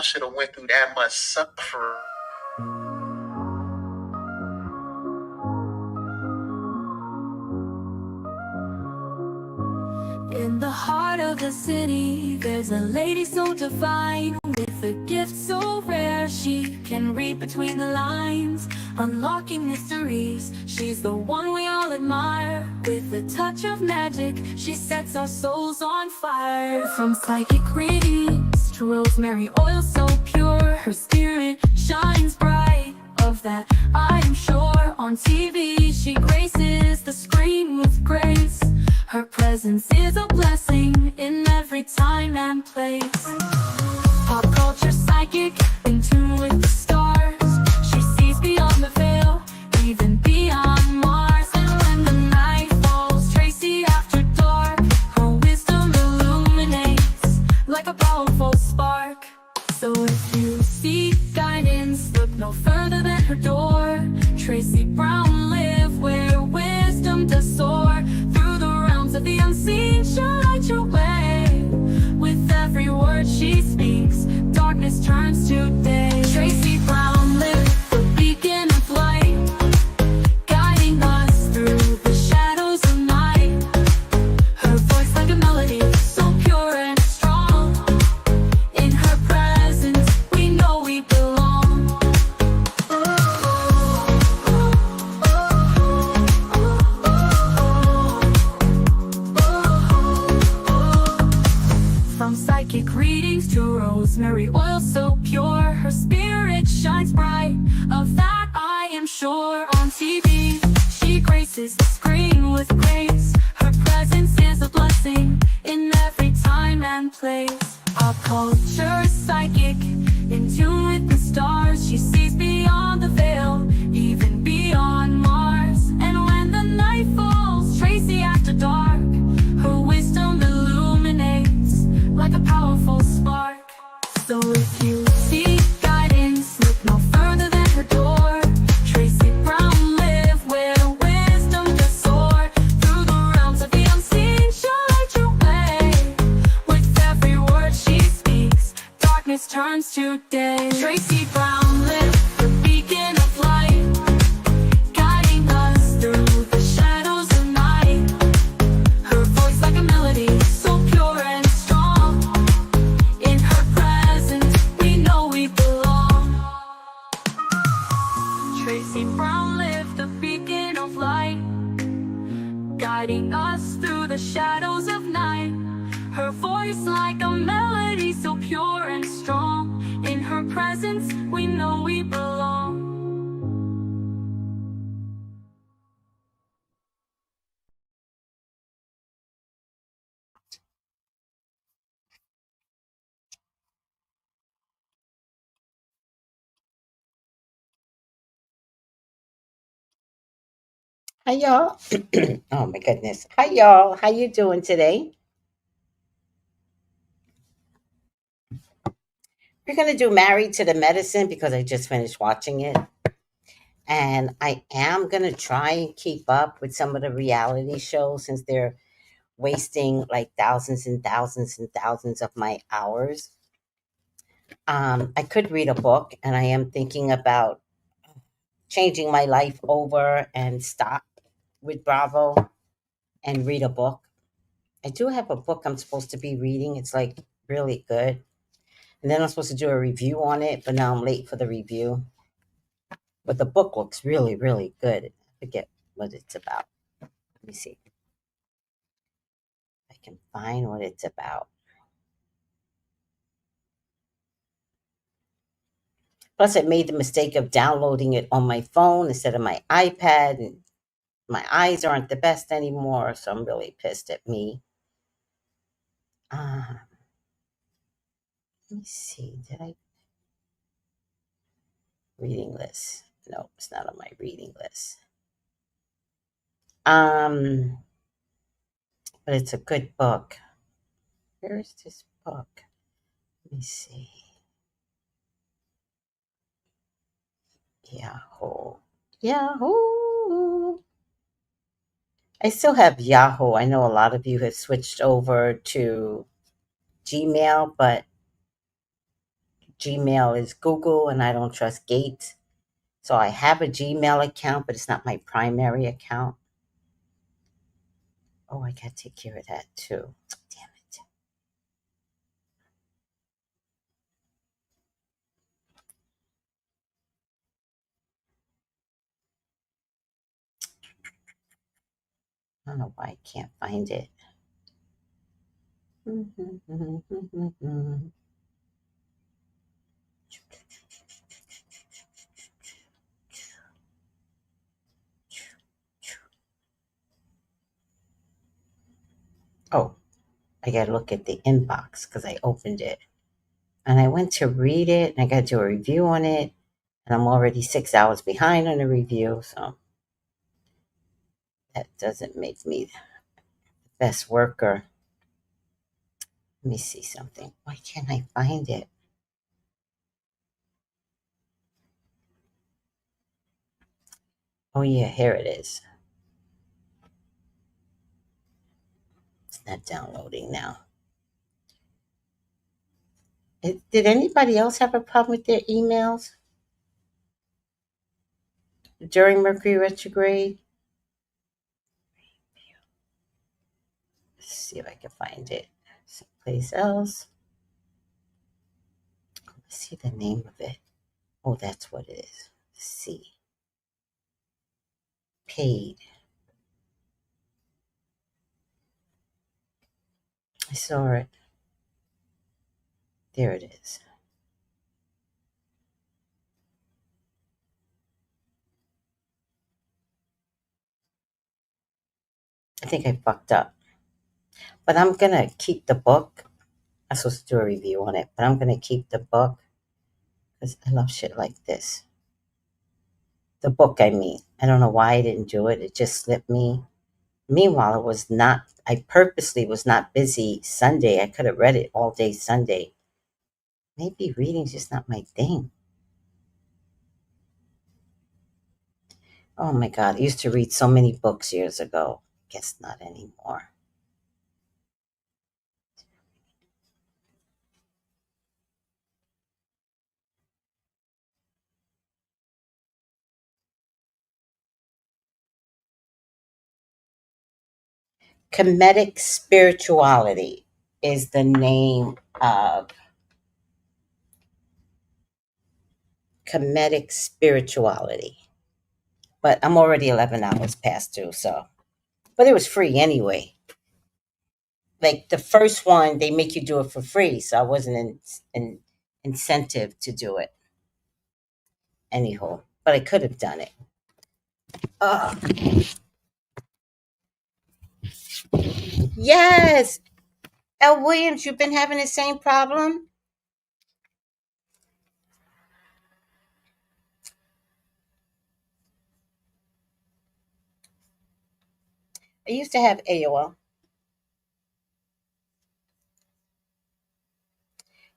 should have went through that much suffering. In the heart of the city, there's a lady so divine, with a gift so rare she can read between the lines, unlocking mysteries. She's the one we all admire. With a touch of magic, she sets our souls on fire. From psychic readings to rosemary oil so pure, her spirit shines bright. Of that I am sure. On TV, she graces the screen with grace. Her presence is a blessing in every time and place. Pop culture psychic, in tune with the stars. She sees beyond the veil, even beyond Mars. And when the night falls, Tracy after dark, her wisdom illuminates like a powerful spark. So if you seek guidance, look no further than her door. Tracy Brown live where wisdom does soar. Through the realms of the unseen, she'll light your way. With every word she speaks, darkness turns to day. Tracy Brown live, the beacon of light, guiding us through the shadows of night. Her voice like a melody, so pure and strong. In her presence, we know we belong. From psychic readings to rosemary oil so pure, her spirit shines bright. Of that I am sure. On TV, she graces the screen with grace. Her presence is a blessing in every time and place. Pop culture psychic, in tune with the stars. She sees beyond the veil, even beyond Mars. And when the night falls, Tracy after dark, her wisdom illuminates like a powerful spark. So if you seek guidance, look no further than her door. Tracy Brown live where wisdom does soar. Through the realms of the unseen, she'll light your way. With every word she speaks, darkness turns to day. Tracy Brown live, the beacon of light, guiding us through the shadows of night. Her voice like a melody, so pure and strong. In her presence, we know we belong. Tracy Brown lived the beacon of light, guiding us through the shadows of night. Her voice like a melody, so pure and strong. In her presence, we know we belong. Hi y'all. Oh my goodness. Hi y'all. How you doing today? We're gonna do Married to the Medicine because I just finished watching it. And I am gonna try and keep up with some of the reality shows since they're wasting like thousands and thousands and thousands of my hours. I could read a book and I am thinking about changing my life over and stop with Bravo and read a book. I do have a book I'm supposed to be reading. It's like really good. And then I'm supposed to do a review on it, but now I'm late for the review. But the book looks really, really good. I forget what it's about. Let me see if I can find what it's about. Plus, I made the mistake of downloading it on my phone instead of my iPad, and my eyes aren't the best anymore, so I'm really pissed at me. Uh, Let me see. Did I reading list? No, it's not on my reading list. Um, but it's a good book. Where is this book? Let me see. Yahoo. Yahoo. I still have Yahoo. I know a lot of you have switched over to Gmail, but Gmail is Google, and I don't trust Gates. So I have a Gmail account, but it's not my primary account. Oh, I gotta take care of that too. Damn it. I don't know why I can't find it. Oh, I gotta look at the inbox because I opened it. And I went to read it and I got to do a review on it. And I'm already 6 hours behind on the review. So that doesn't make me the best worker. Let me see something. Why can't I find it? Oh, yeah, here it is. It's not downloading now. Did anybody else have a problem with their emails during Mercury retrograde? Let's see if I can find it someplace else. Let's see the name of it. Oh, that's what it is. Let's see. Paid. I saw it. There it is. I think I fucked up. But I'm going to keep the book. I'm supposed to do a review on it, but I'm going to keep the book because I love shit like this. The book, I mean. I don't know why I didn't do it. It just slipped me. Meanwhile, I purposely was not busy Sunday. I could have read it all day Sunday. Maybe reading's just not my thing. Oh my God. I used to read so many books years ago. Guess not anymore. Comedic spirituality is the name of comedic spirituality. But I'm already 11 hours past due, so. But it was free anyway. Like the first one, they make you do it for free, so I wasn't in incentive to do it. Anyhow, but I could have done it. Ugh. Yes, L. Williams, you've been having the same problem. I used to have AOL.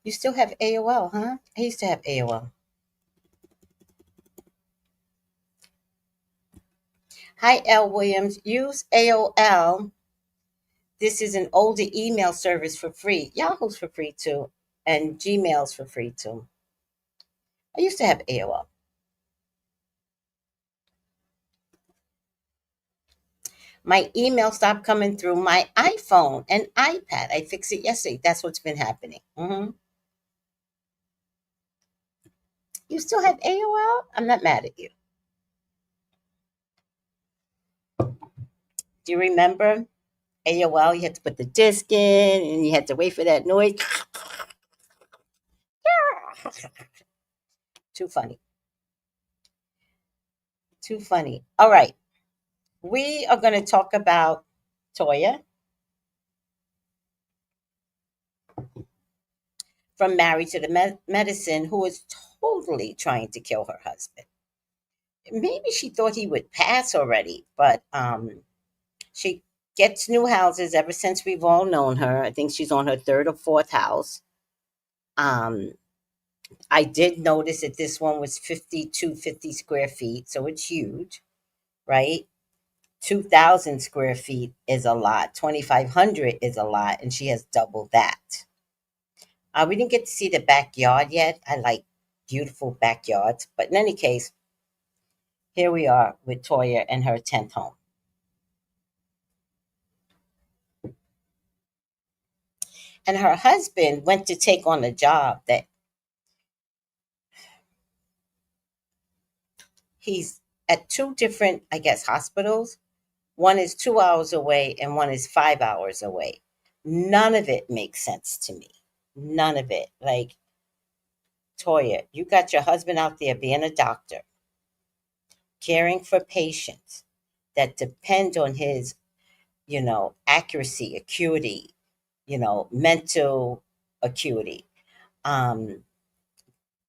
You still have AOL, huh? I used to have AOL. Hi, L. Williams. Use AOL. This is an older email service for free. Yahoo's for free too, and Gmail's for free too. I used to have AOL. My email stopped coming through my iPhone and iPad. I fixed it yesterday. That's what's been happening. You still have AOL? I'm not mad at you. Do you remember AOL? You had to put the disc in and you had to wait for that noise. Too funny. Too funny. All right. We are going to talk about Toya from Married to the Medicine, who is totally trying to kill her husband. Maybe she thought he would pass already, but she gets new houses ever since we've all known her. I think she's on her third or fourth house. Um, I did notice that this one was 5,250 square feet, so it's huge, right? 2,000 square feet is a lot. 2,500 is a lot, and she has double that. We didn't get to see the backyard yet. I like beautiful backyards. But in any case, here we are with Toya and her 10th home. And her husband went to take on a job that he's at two different, I guess, hospitals. One is 2 hours away and one is 5 hours away. None of it makes sense to me. None of it. Like, Toya, you got your husband out there being a doctor, caring for patients that depend on his, accuracy, acuity, mental acuity, um,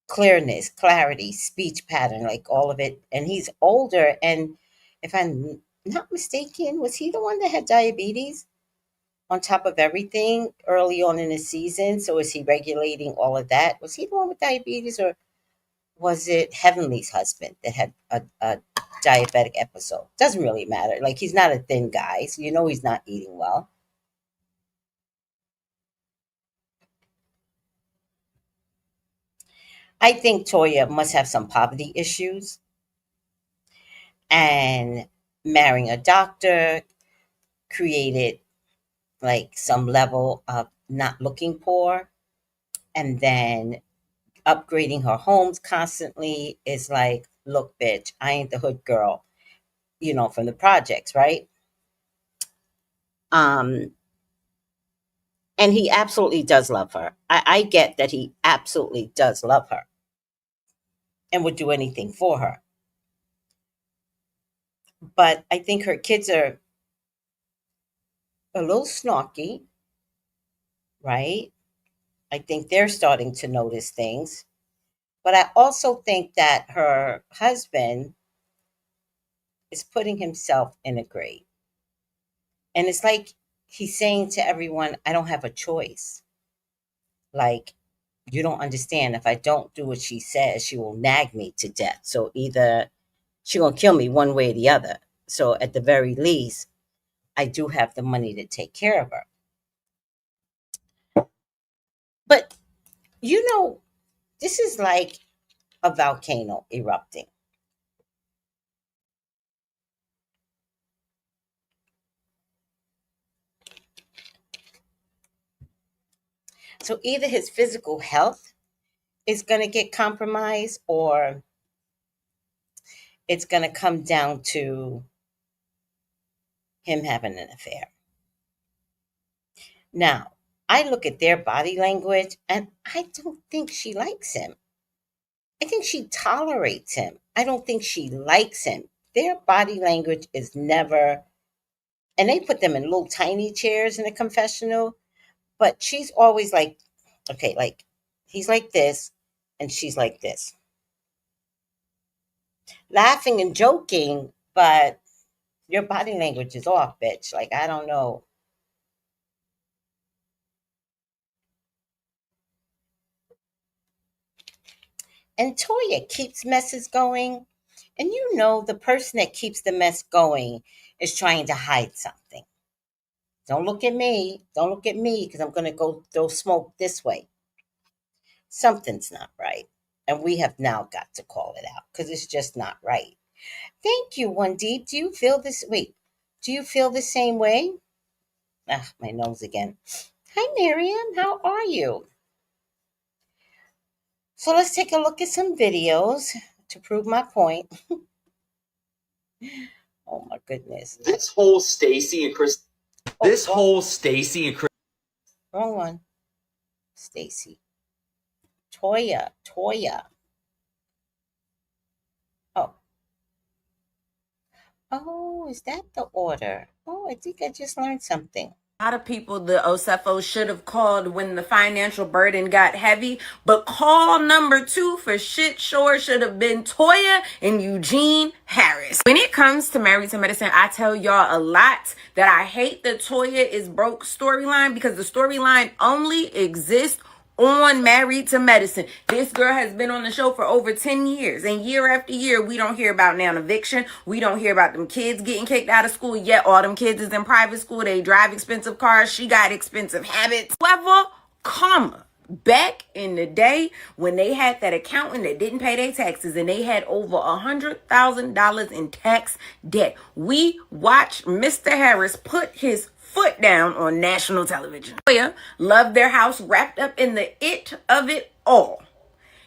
clearness, clarity, speech pattern, like all of it. And he's older. And if I'm not mistaken, was he the one that had diabetes on top of everything early on in the season? So is he regulating all of that? Was he the one with diabetes, or was it Heavenly's husband that had a diabetic episode? Doesn't really matter. Like, he's not a thin guy, so he's not eating well. I think Toya must have some poverty issues, and marrying a doctor created like some level of not looking poor, and then upgrading her homes constantly is like, look, bitch, I ain't the hood girl, from the projects, right? Um, and he absolutely does love her. I get that he absolutely does love her and would do anything for her. But I think her kids are a little snarky, right? I think they're starting to notice things. But I also think that her husband is putting himself in a grave. And it's like he's saying to everyone, I don't have a choice. Like, you don't understand. If I don't do what she says, she will nag me to death. So either she gonna kill me one way or the other. So at the very least, I do have the money to take care of her. But this is like a volcano erupting. So either his physical health is going to get compromised, or it's going to come down to him having an affair. Now, I look at their body language and I don't think she likes him. I think she tolerates him. I don't think she likes him. Their body language is never, and they put them in little tiny chairs in a confessional, but she's always like, okay, like he's like this and she's like this. Laughing and joking, but your body language is off, bitch. Like, I don't know. And Toya keeps messes going. And the person that keeps the mess going is trying to hide something. Don't look at me. Don't look at me, because I'm going to go throw smoke this way. Something's not right. And we have now got to call it out, because it's just not right. Thank you, One Deep. Do you feel this? Wait, do you feel the same way? Ah, my nose again. Hi, Miriam. How are you? So let's take a look at some videos to prove my point. Oh my goodness. This whole Stacy and Chris. This whole Stacy and Chris. Wrong one. Stacy. Toya. Oh. Oh, is that the order? Oh, I think I just learned something. A lot of people, the OSEFO should have called when the financial burden got heavy, but call number 2 for shit sure should have been Toya and Eugene Harris. When it comes to Married to Medicine, I tell y'all a lot that I hate the Toya is broke storyline, because the storyline only exists on Married to Medicine. This girl has been on the show for over 10 years, and year after year we don't hear about now eviction. We don't hear about them kids getting kicked out of school, yet all them kids is in private school. They drive expensive cars. She got expensive habits. However, comma, Back in the day when they had that accountant that didn't pay their taxes and they had over $100,000 in tax debt, we watched Mr. Harris put his foot down on national television. Toya loved their house wrapped up in the it of it all.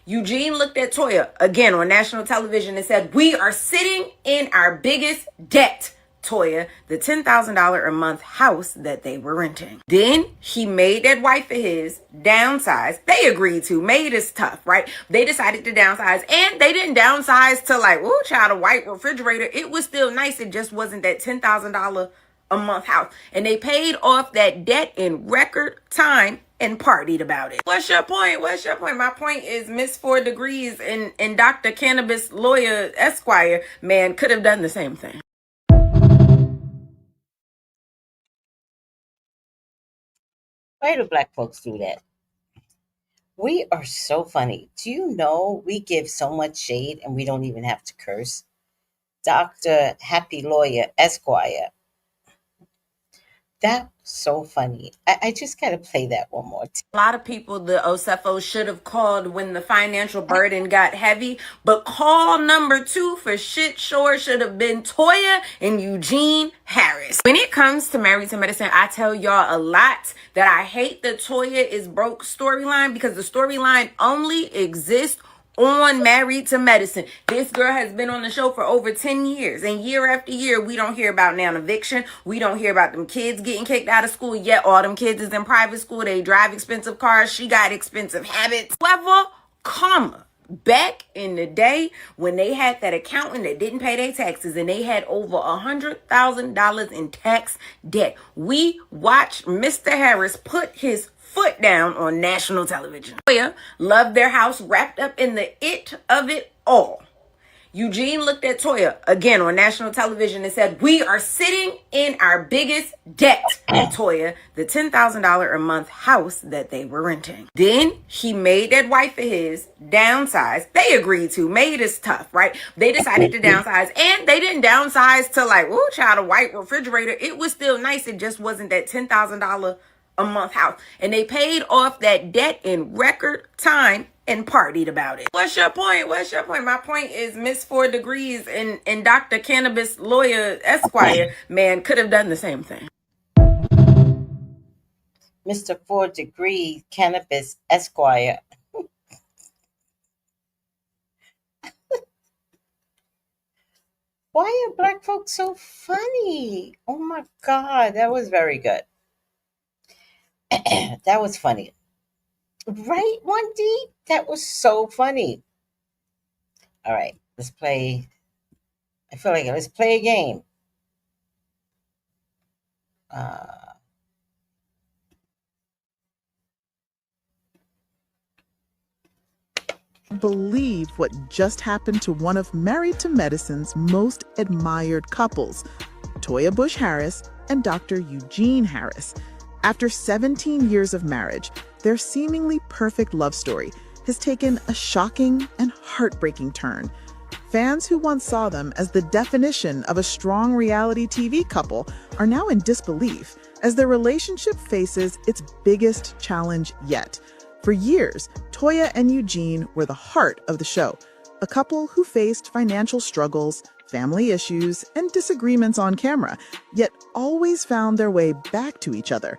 Eugene looked at Toya again on national television and said, "We are sitting in our biggest debt." Toya, the $10,000 a month house that they were renting. Then he made that wife of his downsize. They agreed to. Made is tough, right? They decided to downsize, and they didn't downsize to like, ooh, child, a white refrigerator. It was still nice. It just wasn't that $10,000 a month house. And they paid off that debt in record time and partied about it. What's your point? What's your point? My point is Miss 4 Degrees and Dr. Cannabis Lawyer Esquire, man, could have done the same thing. Why do black folks do that? We are so funny. Do you know we give so much shade and we don't even have to curse? Dr. Happy Lawyer Esquire. That's so funny. I just got to play that one more time. A lot of people, the OSEFO should have called when the financial burden got heavy, but call number 2 for shit sure should have been Toya and Eugene Harris. When it comes to Married to Medicine, I tell y'all a lot that I hate the Toya is broke storyline because the storyline only exists on Married to Medicine. This girl has been on the show for over 10 years, and year after year we don't hear about now eviction. We don't hear about them kids getting kicked out of school, yet all them kids is in private school. They drive expensive cars. She got expensive habits. However, comma, back in the day when they had that accountant that didn't pay their taxes and they had over $100,000 in tax debt, we watched Mr. Harris put his foot down on national television. Toya loved their house wrapped up in the it of it all. Eugene looked at Toya again on national television and said, "We are sitting in our biggest debt." Toya, the $10,000 a month house that they were renting. Then he made that wife of his downsize. They agreed to. Made is tough, right? They decided to downsize, and they didn't downsize to like, ooh, child, a white refrigerator. It was still nice. It just wasn't that $10,000 a month house. And they paid off that debt in record time and partied about it. What's your point? What's your point? My point is Miss 4 Degrees and Dr. Cannabis Lawyer Esquire, man, could have done the same thing. Mr. 4 Degree Cannabis Esquire. Why are black folks so funny? Oh my God, that was very good. That was funny. Right, 1D? That was so funny. All right, let's play. I feel like let's play a game. Believe what just happened to one of Married to Medicine's most admired couples, Toya Bush Harris and Dr. Eugene Harris. After 17 years of marriage, their seemingly perfect love story has taken a shocking and heartbreaking turn. Fans who once saw them as the definition of a strong reality TV couple are now in disbelief as their relationship faces its biggest challenge yet. For years, Toya and Eugene were the heart of the show, a couple who faced financial struggles, family issues, and disagreements on camera, yet always found their way back to each other.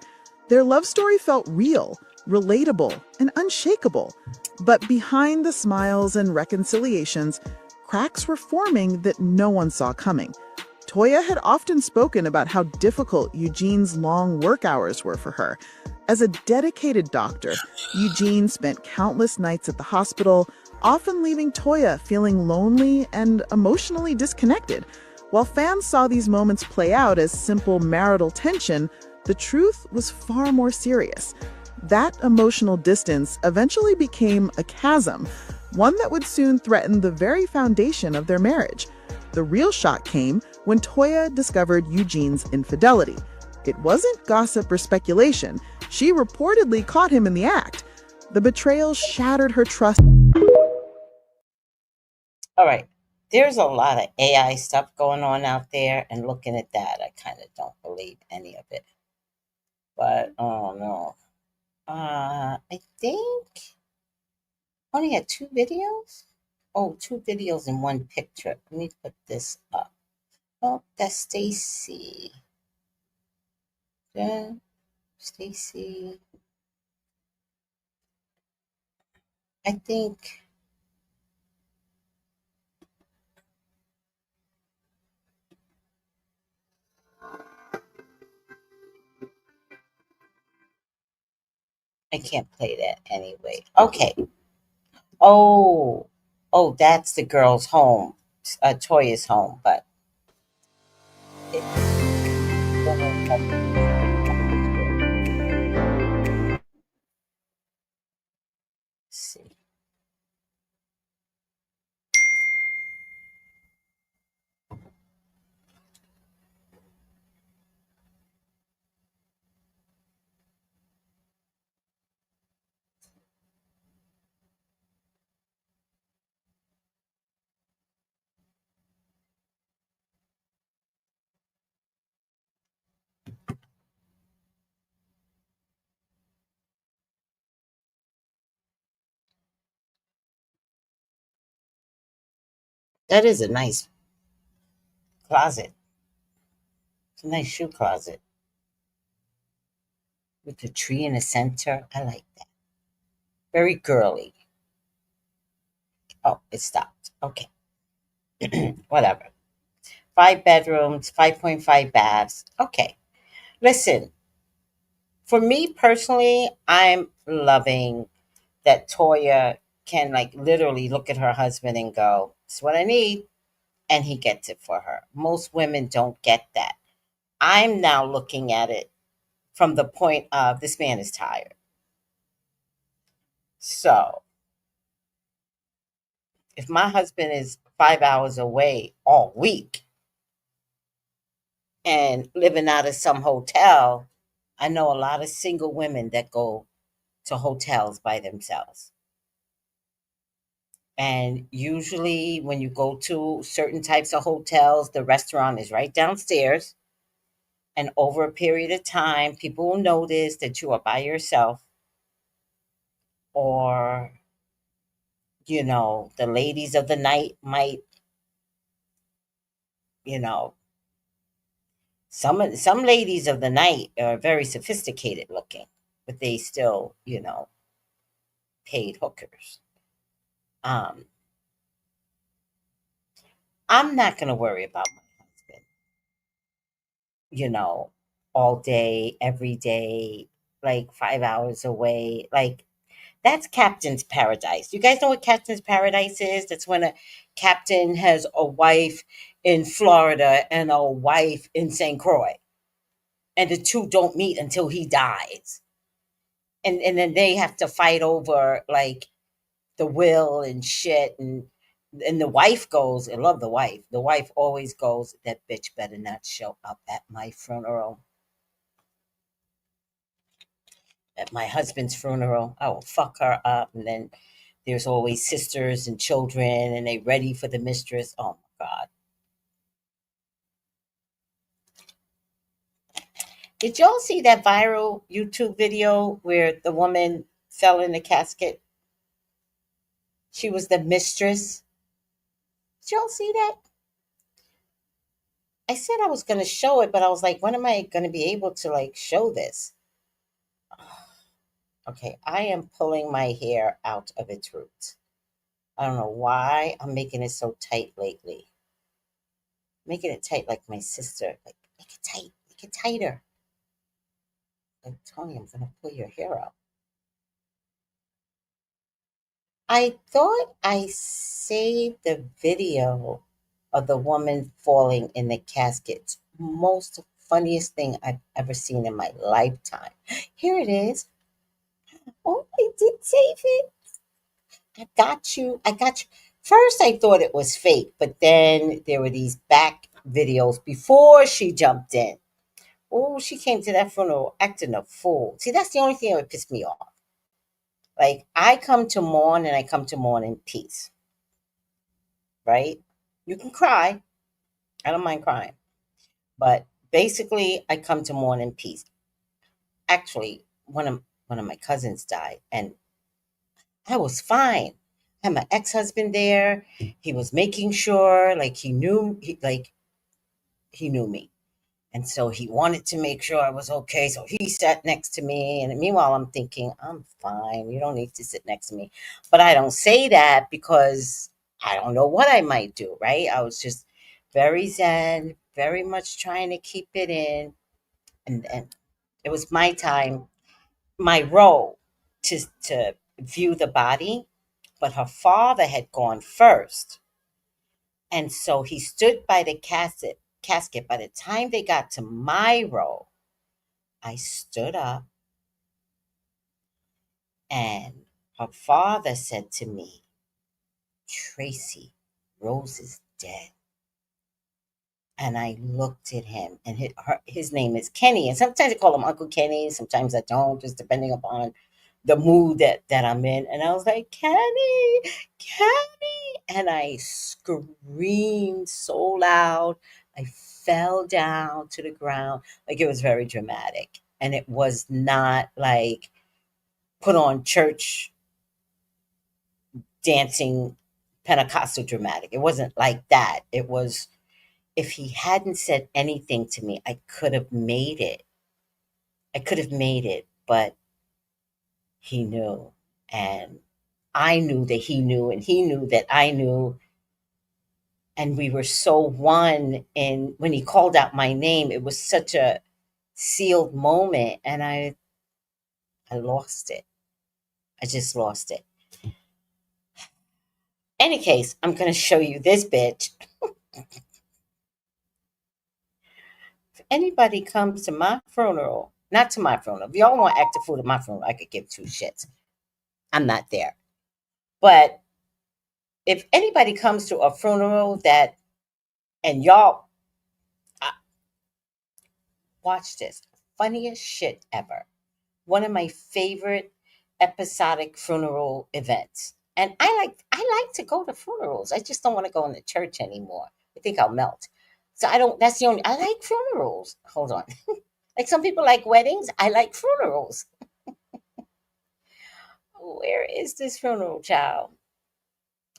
Their love story felt real, relatable, and unshakable. But behind the smiles and reconciliations, cracks were forming that no one saw coming. Toya had often spoken about how difficult Eugene's long work hours were for her. As a dedicated doctor, Eugene spent countless nights at the hospital, often leaving Toya feeling lonely and emotionally disconnected. While fans saw these moments play out as simple marital tension, the truth was far more serious. That emotional distance eventually became a chasm, one that would soon threaten the very foundation of their marriage. The real shock came when Toya discovered Eugene's infidelity. It wasn't gossip or speculation. She reportedly caught him in the act. The betrayal shattered her trust. All right. There's a lot of AI stuff going on out there, and looking at that, I kind of don't believe any of it. But, oh no. I think only had two videos. Oh, two videos in one picture. Let me put this up. Oh, that's Stacy. Yeah, Stacy. I think I can't play that anyway. Okay. Oh, oh, that's the girl's home. Toya's home, but it doesn't have the picture. Let's see. That is a nice closet. It's a nice shoe closet with the tree in the center. I like that. Very girly. Oh, it stopped. Okay. Whatever. 5 bedrooms, 5.5 baths. Okay. Listen, for me personally, I'm loving that Toya can like literally look at her husband and go, "It's what I need," and he gets it for her. Most women don't get that. I'm now looking at it from the point of this man is tired. So if my husband is 5 hours away all week and living out of some hotel, I know a lot of single women that go to hotels by themselves. And usually, when you go to certain types of hotels, the restaurant is right downstairs. And over a period of time, people will notice that you are by yourself, or, the ladies of the night might, you know, some ladies of the night are very sophisticated looking, but they still, paid hookers. Um, I'm not going to worry about my husband, you know, all day, every day, like 5 hours away. Like, that's Captain's Paradise. You guys know what Captain's Paradise is? That's when a captain has a wife in Florida and a wife in St. Croix, and the two don't meet until he dies. And then they have to fight over like the will and shit, and the wife goes, I love the wife. The wife always goes, that bitch better not show up at my funeral. At my husband's funeral, I will fuck her up. And then there's always sisters and children, and they ready for the mistress. Oh my god! Did y'all see that viral YouTube video where the woman fell in the casket? She was the mistress. Did y'all see that? I said I was going to show it, but I was like, when am I going to be able to like show this? Okay, I am pulling my hair out of its roots. I don't know why I'm making it so tight lately. Making it tight like my sister. Like, make it tight. Make it tighter. Like, Tony, I'm going to pull your hair out. I thought I saved the video of the woman falling in the casket. Most funniest thing I've ever seen in my lifetime. Here it is. Oh, I did save it. I got you. I got you. First, I thought it was fake, but then there were these back videos before she jumped in. Oh, she came to that funeral acting a fool. See, that's the only thing that would piss me off. Like, I come to mourn and I come to mourn in peace, right? You can cry. I don't mind crying. But basically, I come to mourn in peace. Actually, when one of my cousins died, and I was fine. I had my ex-husband there. He was making sure, like he knew me. And so he wanted to make sure I was okay. So he sat next to me. And meanwhile, I'm thinking, I'm fine. You don't need to sit next to me. But I don't say that because I don't know what I might do, right? I was just very zen, very much trying to keep it in. And it was my time, my role to view the body. But her father had gone first. And so he stood by the casket. By the time they got to my row, I stood up, and her father said to me, Tracy, Rose is dead. And I looked at him, and his name is Kenny. And sometimes I call him Uncle Kenny, sometimes I don't, just depending upon the mood that I'm in. And I was like, Kenny, Kenny. And I screamed so loud. I fell down to the ground. Like, it was very dramatic. And it was not like put on church dancing Pentecostal dramatic. It wasn't like that. It was, if he hadn't said anything to me, I could have made it. I could have made it, but he knew. And I knew that he knew, and he knew that I knew. And we were so one. And when he called out my name, it was such a sealed moment. And I lost it. I just lost it. Any case, I'm going to show you this bitch. If anybody comes to my funeral, not to my funeral, if y'all want active food at my funeral, I could give two shits. I'm not there. But if anybody comes to a funeral and y'all, watch this. Funniest shit ever. One of my favorite episodic funeral events. And I like to go to funerals. I just don't want to go in the church anymore. I think I'll melt. So that's the only, I like funerals. Hold on. Like some people like weddings, I like funerals. Where is this funeral, child?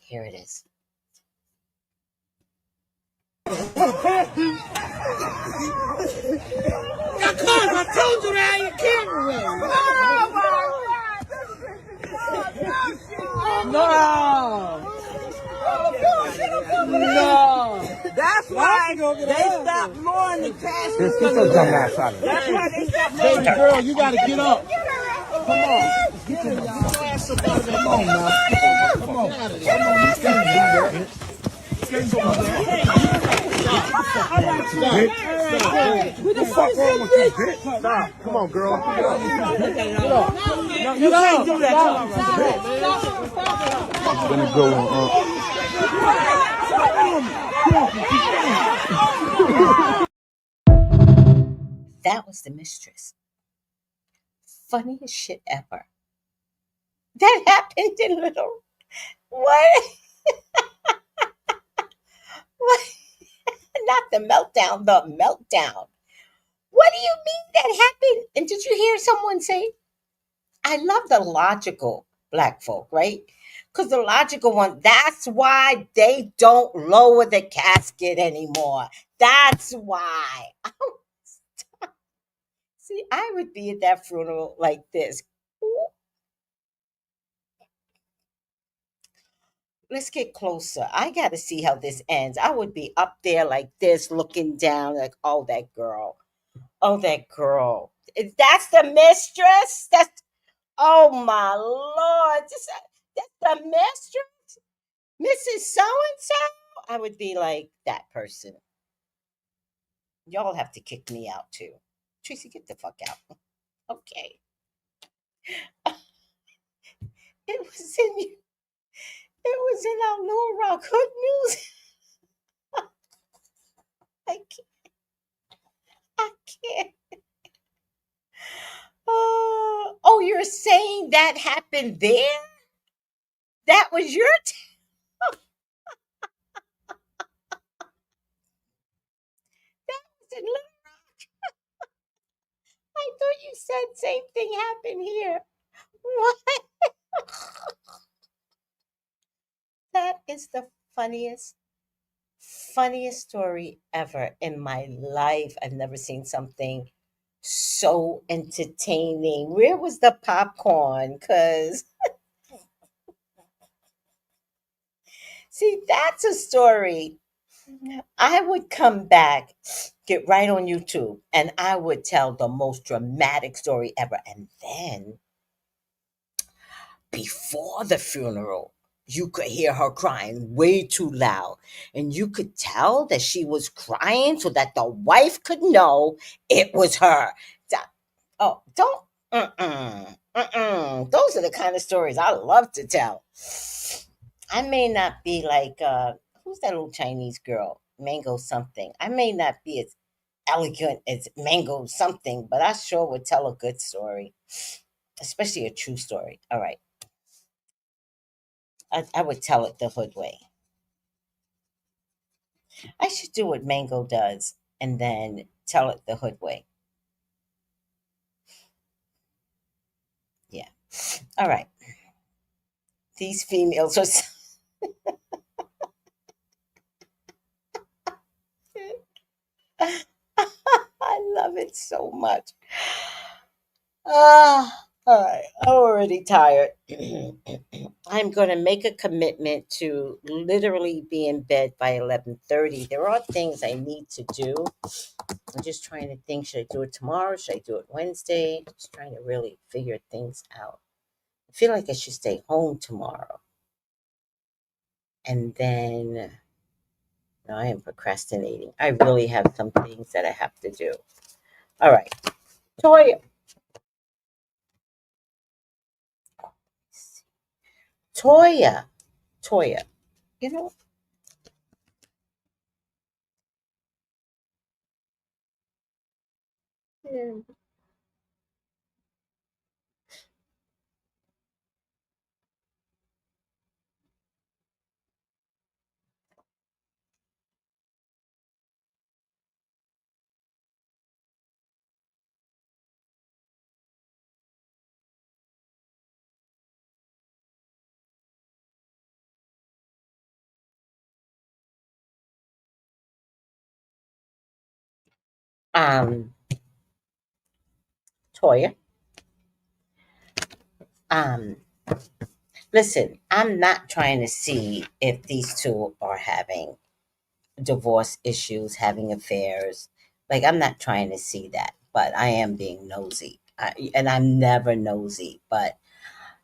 Here it is. I told you that your camera ready. No. That's why they stopped blowing the cash. That's why they stopped blowing. Baby girl, you gotta get up. Come on. Come on now. Come on. What the fuck wrong with you, bitch? Stop. Come on, girl. No, you can't do that. It's gonna go on. That was the mistress. Funniest shit ever. That happened in Little. What? What? Not the meltdown, the meltdown. What do you mean that happened? And did you hear someone say, I love the logical black folk, right? Because the logical one, that's why they don't lower the casket anymore. That's why. See, I would be at that funeral like this. Let's get closer. I got to see how this ends. I would be up there like this, looking down, like, oh, that girl. Oh, that girl. That's the mistress? Oh, my Lord. That's the mistress? Mrs. So-and-so? I would be like that person. Y'all have to kick me out, too. Tracy, get the fuck out. Okay. It was in our Little Rock Hood News. I can't. I can't. Oh, you're saying that happened there? That was your that was in Little Rock. I thought you said same thing happened here. What? That is the funniest story ever in my life. I've never seen something so entertaining. Where was the popcorn? Because, see, that's a story. I would come back, get right on YouTube, and I would tell the most dramatic story ever. And then before the funeral, you could hear her crying way too loud. And you could tell that she was crying so that the wife could know it was her. Oh, don't. Those are the kind of stories I love to tell. I may not be like, who's that little Chinese girl? Mango something. I may not be as elegant as Mango something, but I sure would tell a good story, especially a true story. All right. I would tell it the hood way. I should do what Mango does and then tell it the hood way. Yeah. All right. These females are. I love it so much. All right. I'm already tired. I'm going to make a commitment to literally be in bed by 11:30. There are things I need to do. I'm just trying to think, should I do it tomorrow? Should I do it Wednesday? Just trying to really figure things out. I feel like I should stay home tomorrow. And then, no, I am procrastinating. I really have some things that I have to do. All right. Toya. Toya. Toya. You know, mm, um, Toya. Um, Listen, I'm not trying to see if these two are having divorce issues, having affairs. Like, I'm not trying to see that, but I am being nosy. And I'm never nosy, but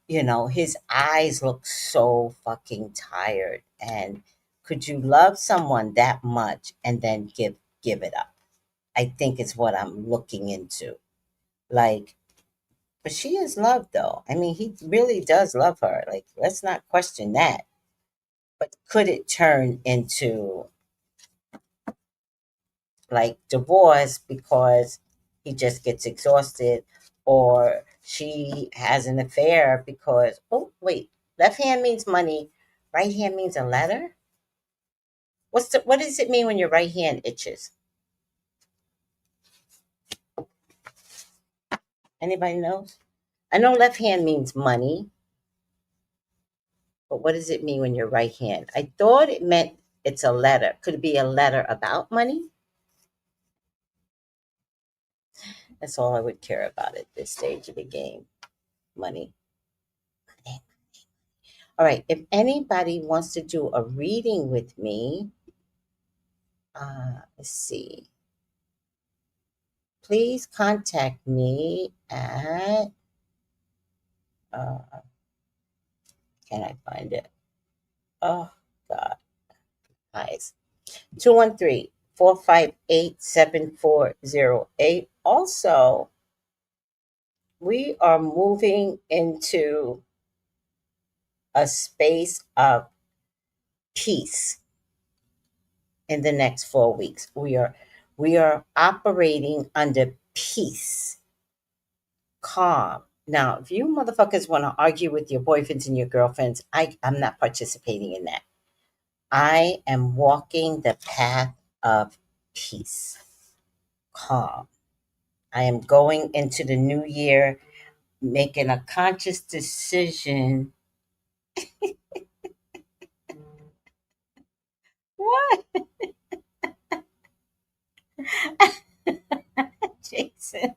his eyes look so fucking tired. And could you love someone that much and then give it up? I think it's what I'm looking into. Like, but she is loved though. I mean, he really does love her. Like, let's not question that. But could it turn into like divorce because he just gets exhausted, or she has an affair because, oh wait, left hand means money, right hand means a letter? What does it mean when your right hand itches? Anybody knows? I know left hand means money, but what does it mean when your right hand? I thought it meant it's a letter. Could it be a letter about money? That's all I would care about at this stage of the game. Money. All right. If anybody wants to do a reading with me, let's see. Please contact me at, uh, can I find it? Oh, God. Guys. 213-458-7408. Also, we are moving into a space of peace in the next 4 weeks. We are operating under peace, calm. Now, if you motherfuckers want to argue with your boyfriends and your girlfriends, I'm not participating in that. I am walking the path of peace, calm. I am going into the new year making a conscious decision. What, Jason?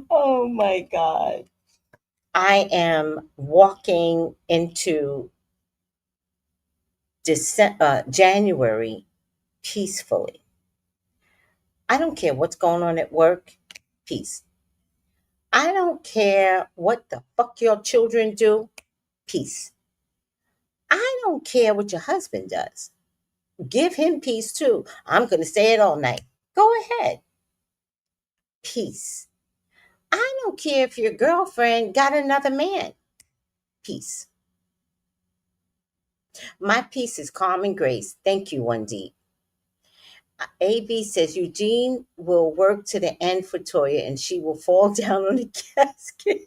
Oh my God. I am walking into January peacefully. I don't care what's going on at work. Peace. I don't care what the fuck your children do. Peace. I don't care what your husband does. Give him peace too. I'm going to say it all night. Go ahead. Peace. I don't care if your girlfriend got another man. Peace. My peace is calm and grace. Thank you, 1D. AB says Eugene will work to the end for Toya and she will fall down on the casket.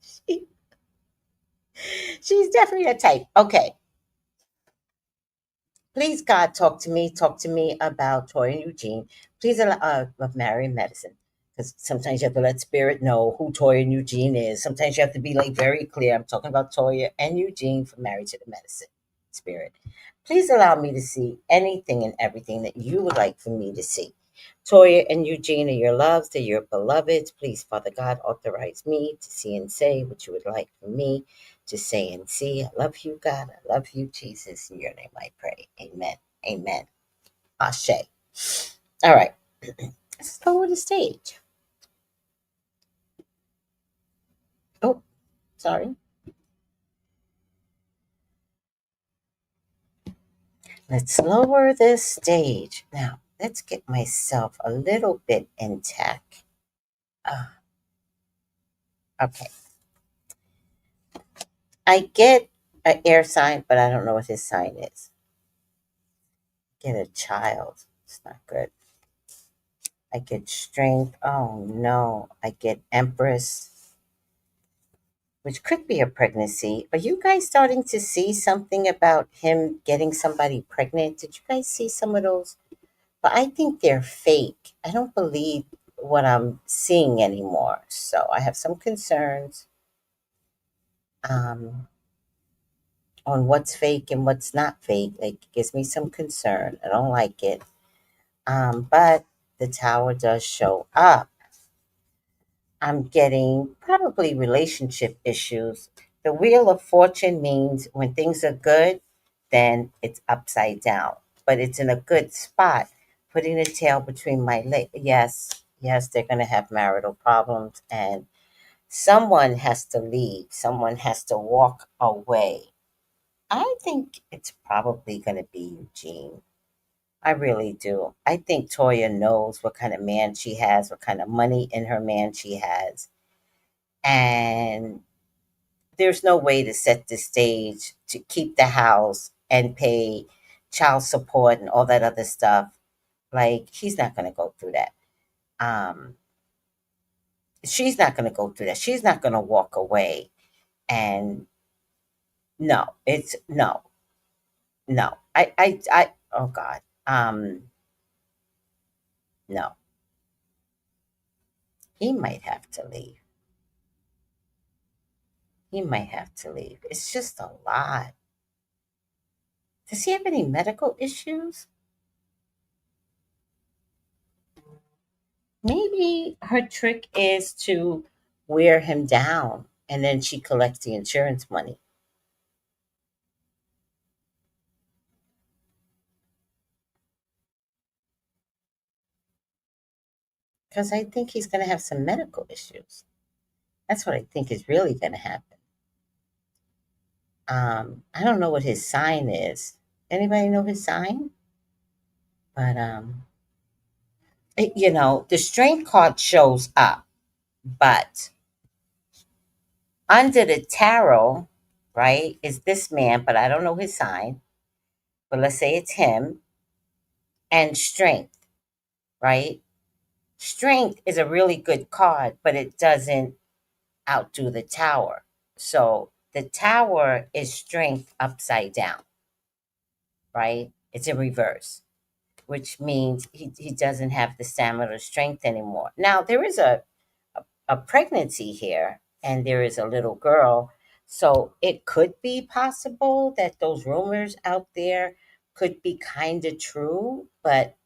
She- She's definitely a type. Okay. Please, God, talk to me about Toya and Eugene. Please allow of Married Medicine. Because sometimes you have to let spirit know who Toya and Eugene is. Sometimes you have to be like very clear. I'm talking about Toya and Eugene from Married to the Medicine Spirit. Please allow me to see anything and everything that you would like for me to see. Toya and Eugene are your loves, they're your beloveds. Please, Father God, authorize me to see and say what you would like for me to say and see. I love you, God. I love you, Jesus. In your name I pray. Amen. Amen. Ashe. All right. Let's go to the stage. Oh, sorry. Let's lower this stage. Now, let's get myself a little bit intact. Uh, okay. I get an air sign, but I don't know what his sign is. Get a child. It's not good. I get strength. Oh no. I get empress, which could be a pregnancy. Are you guys starting to see something about him getting somebody pregnant? Did you guys see some of those? But I think they're fake. I don't believe what I'm seeing anymore. So I have some concerns um, on what's fake and what's not fake. Like, it gives me some concern. I don't like it. But the tower does show up. I'm getting probably relationship issues. The Wheel of Fortune means when things are good, then it's upside down, but it's in a good spot. Putting the tail between my legs. Yes, yes, they're going to have marital problems, and someone has to leave. Someone has to walk away. I think it's probably going to be Eugene. I really do. I think Toya knows what kind of man she has, what kind of money in her man she has, and there's no way to set the stage to keep the house and pay child support and all that other stuff. Like, he's not going to go through that. Um, she's not going to go through that. She's not going to walk away. And no, it's no, no. Oh God. No, he might have to leave. He might have to leave. It's just a lot. Does he have any medical issues? Maybe her trick is to wear him down and then she collects the insurance money. Because I think he's going to have some medical issues. That's what I think is really going to happen. I don't know what his sign is. Anybody know his sign? But the strength card shows up, but under the tarot, right, is this man, but I don't know his sign. But let's say it's him and strength, right? Strength is a really good card, but it doesn't outdo the tower. So the tower is strength upside down, right? It's in reverse, which means he doesn't have the stamina or strength anymore. Now, there is a pregnancy here, and there is a little girl. So it could be possible that those rumors out there could be kind of true, but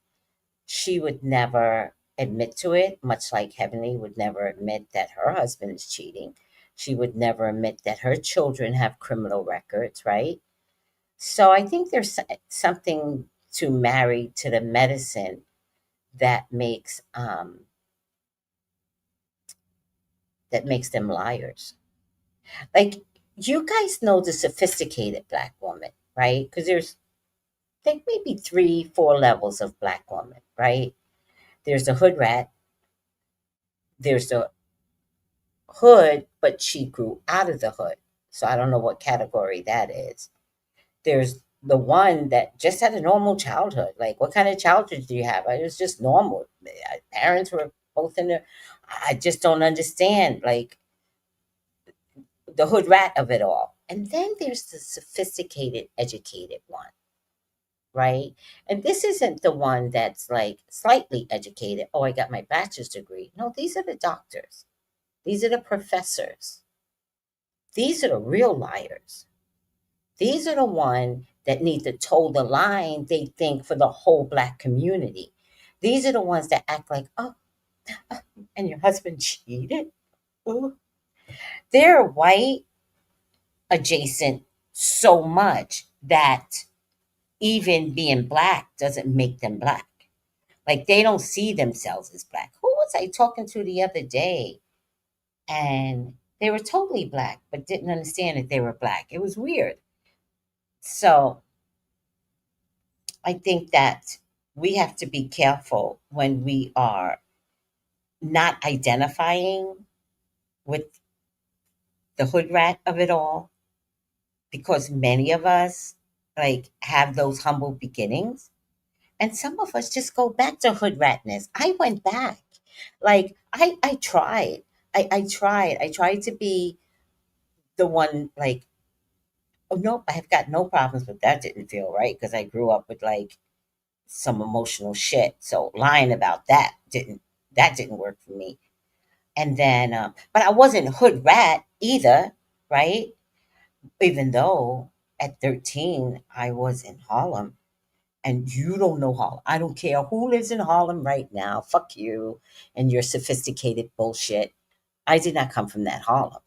she would never admit to it, much like Heavenly would never admit that her husband is cheating. She would never admit that her children have criminal records, right? So I think there's something to marry to the medicine that makes them liars. Like, you guys know the sophisticated black woman, right? Because there's like maybe three, four levels of black woman, right? There's the hood rat, there's the hood, but she grew out of the hood. So I don't know what category that is. There's the one that just had a normal childhood. Like, what kind of childhood do you have? It was just normal. Parents were both in there. I just don't understand, like, the hood rat of it all. And then there's the sophisticated, educated one, right? And this isn't the one that's like slightly educated. Oh, I got my bachelor's degree. No, these are the doctors. These are the professors. These are the real liars. These are the one that need to toe the line, they think, for the whole black community. These are the ones that act like, oh, and your husband cheated? Ooh. They're white adjacent so much that even being black doesn't make them black. Like, they don't see themselves as black. Who was I talking to the other day? And they were totally black, but didn't understand that they were black. It was weird. So I think that we have to be careful when we are not identifying with the hood rat of it all, because many of us like have those humble beginnings, and some of us just go back to hood ratness. I went back. Like, I tried. I tried to be the one, like, oh nope, I have got no problems, but that didn't feel right because I grew up with like some emotional shit. So lying about that didn't work for me. And then, but I wasn't hood rat either, right? Even though at 13 I was in Harlem, and you don't know Harlem. I don't care who lives in Harlem right now. Fuck you and your sophisticated bullshit. I did not come from that Harlem.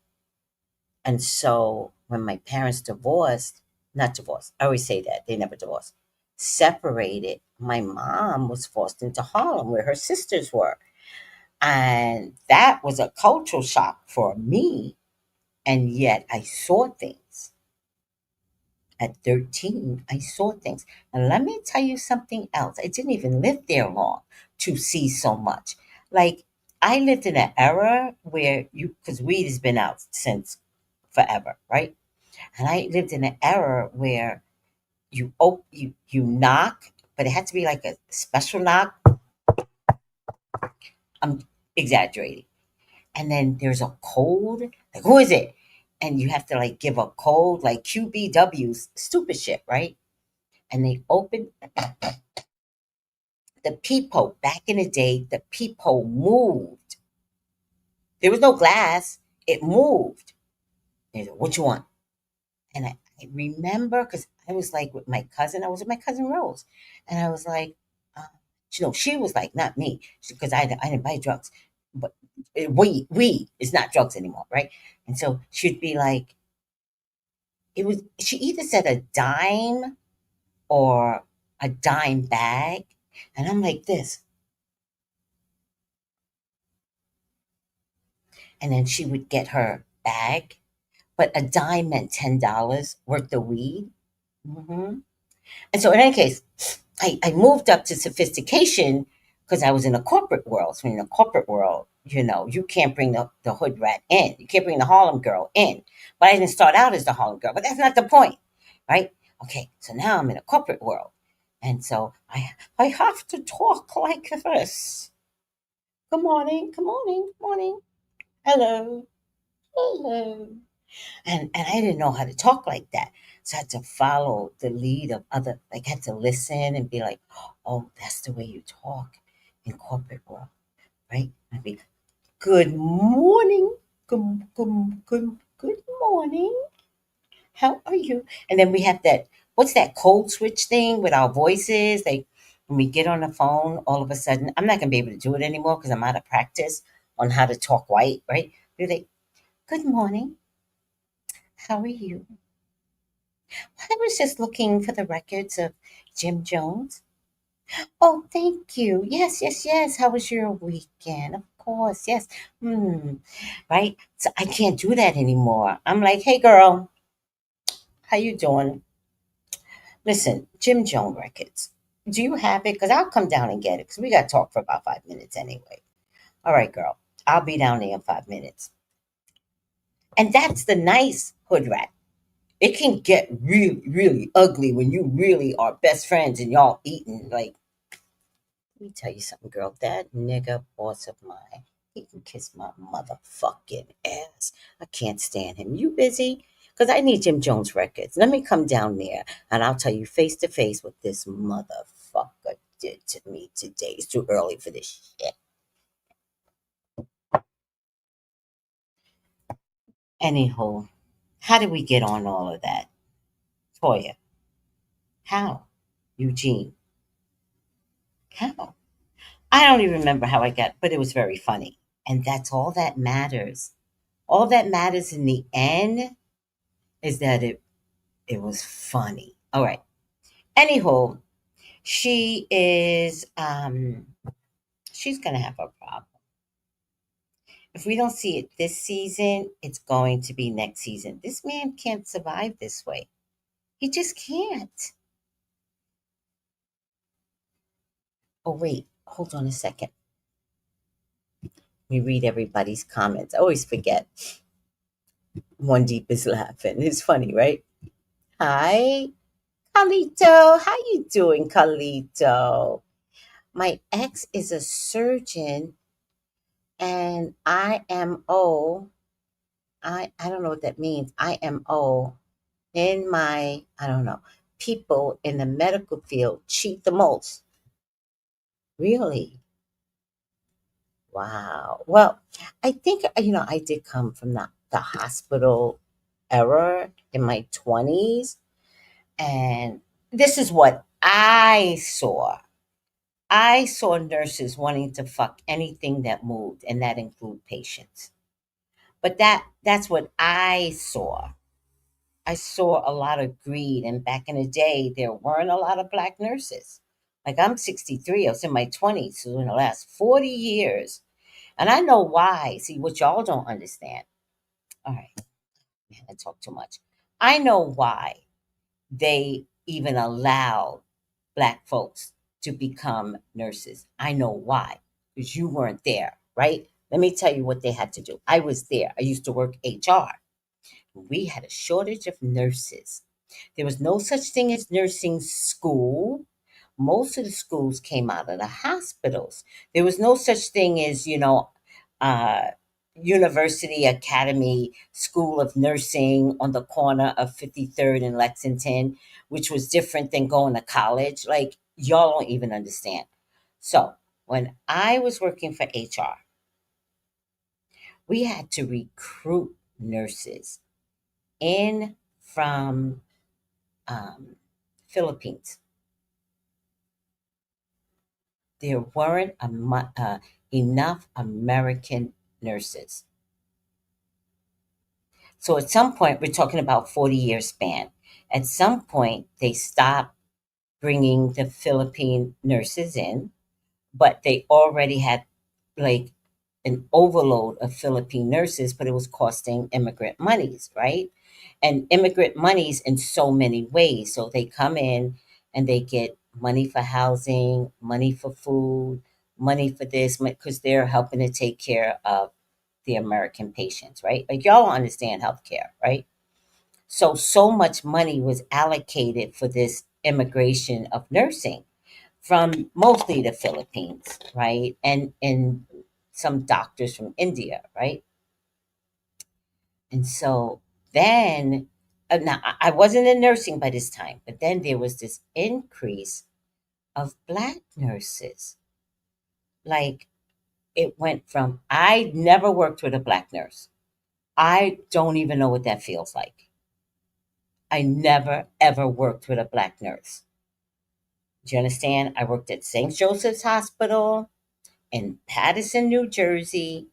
And so when my parents divorced, not divorced, I always say that, they never divorced, separated, my mom was forced into Harlem where her sisters were. And that was a cultural shock for me. And yet I saw things. At 13, I saw things. And let me tell you something else. I didn't even live there long to see so much. Like, I lived in an era where because weed has been out since forever, right? And I lived in an era where you knock, but it had to be like a special knock. I'm exaggerating. And then there's a code. Like, who is it? And you have to like give a code, like QBW's, stupid shit, right? And they open the peephole. Back in the day, the peephole moved. There was no glass. It moved. They said, what you want? And I remember because I was like with my cousin. I was with my cousin Rose, and I was like, uh, she was like, not me, because I didn't buy drugs, but weed is not drugs anymore, right? And so she'd be like, it was. She either said a dime or a dime bag, and I'm like this, and then she would get her bag, but a dime meant $10 worth of weed. Hmm. And so, in any case, I moved up to sophistication because I was in a corporate world. So, in a corporate world, you can't bring the hood rat in. You can't bring the Harlem girl in. But I didn't start out as the Harlem girl. But that's not the point, right? Okay, so now I'm in a corporate world. And so I have to talk like this. Good morning, good morning, good morning. Hello, hello. And I didn't know how to talk like that. So I had to follow the lead of other, like, I had to listen and be like, oh, that's the way you talk in corporate world, right? I'd be, good morning, good morning. How are you? And then we have that, what's that code switch thing with our voices? Like when we get on the phone, all of a sudden, I'm not gonna be able to do it anymore because I'm out of practice on how to talk white, right? We're like, good morning, how are you? I was just looking for the records of Jim Jones. Oh, thank you. Yes, yes, yes. How was your weekend? Of course, yes. Hmm. Right? So I can't do that anymore. I'm like, hey girl, how you doing? Listen, Jim Jones records. Do you have it? Because I'll come down and get it. Because we got to talk for about 5 minutes anyway. All right, girl. I'll be down there in 5 minutes. And that's the nice hood rat. It can get really, really ugly when you really are best friends and y'all eating. Like, let me tell you something, girl. That nigga boss of mine, he can kiss my motherfucking ass. I can't stand him. You busy? Because I need Jim Jones records. Let me come down there and I'll tell you face to face what this motherfucker did to me today. It's too early for this shit. Anywho, how did we get on all of that? Toya, how? Eugene, how? I don't even remember how I got, but it was very funny. And that's all that matters. All that matters in the end is that it was funny. All right. Anyhow, she is she's gonna have a problem. If we don't see it this season, it's going to be next season. This man can't survive this way. He just can't. Oh wait, hold on a second. Let me read everybody's comments. I always forget. One Deep is laughing. It's funny, right? Hi, Carlito. How you doing, Carlito? My ex is a surgeon and I don't know what that means. IMO in my, I don't know, people in the medical field cheat the most. Really? Wow. Well, I think, I did come from the hospital era in my 20s. And this is what I saw. I saw nurses wanting to fuck anything that moved, and that include patients. But that's what I saw. I saw a lot of greed, and back in the day, there weren't a lot of black nurses. Like I'm 63, I was in my 20s, so in the last 40 years. And I know why. See, what y'all don't understand. All right, man, I talk too much. I know why they even allowed black folks to become nurses. I know why, because you weren't there, right? Let me tell you what they had to do. I was there. I used to work HR. We had a shortage of nurses. There was no such thing as nursing school. Most of the schools came out of the hospitals. There was no such thing as, uh, University Academy School of Nursing on the corner of 53rd and Lexington, which was different than going to college. Like, y'all don't even understand. So, when I was working for HR, we had to recruit nurses in from um, Philippines. There weren't enough American nurses. So at some point, we're talking about 40-year span. At some point, they stopped bringing the Philippine nurses in, but they already had like an overload of Philippine nurses, but it was costing immigrant monies, right? And immigrant monies in so many ways. So they come in and they get money for housing, money for food, money for this, because they're helping to take care of the American patients, right? Like y'all don't understand healthcare, right? So much money was allocated for this immigration of nursing from mostly the Philippines, right? And some doctors from India, right? And so Then, now I wasn't in nursing by this time, but then there was this increase of black nurses. Like, it went from, I never worked with a black nurse. I don't even know what that feels like. I never ever worked with a black nurse. Do you understand? I worked at St. Joseph's Hospital in Paterson, New Jersey.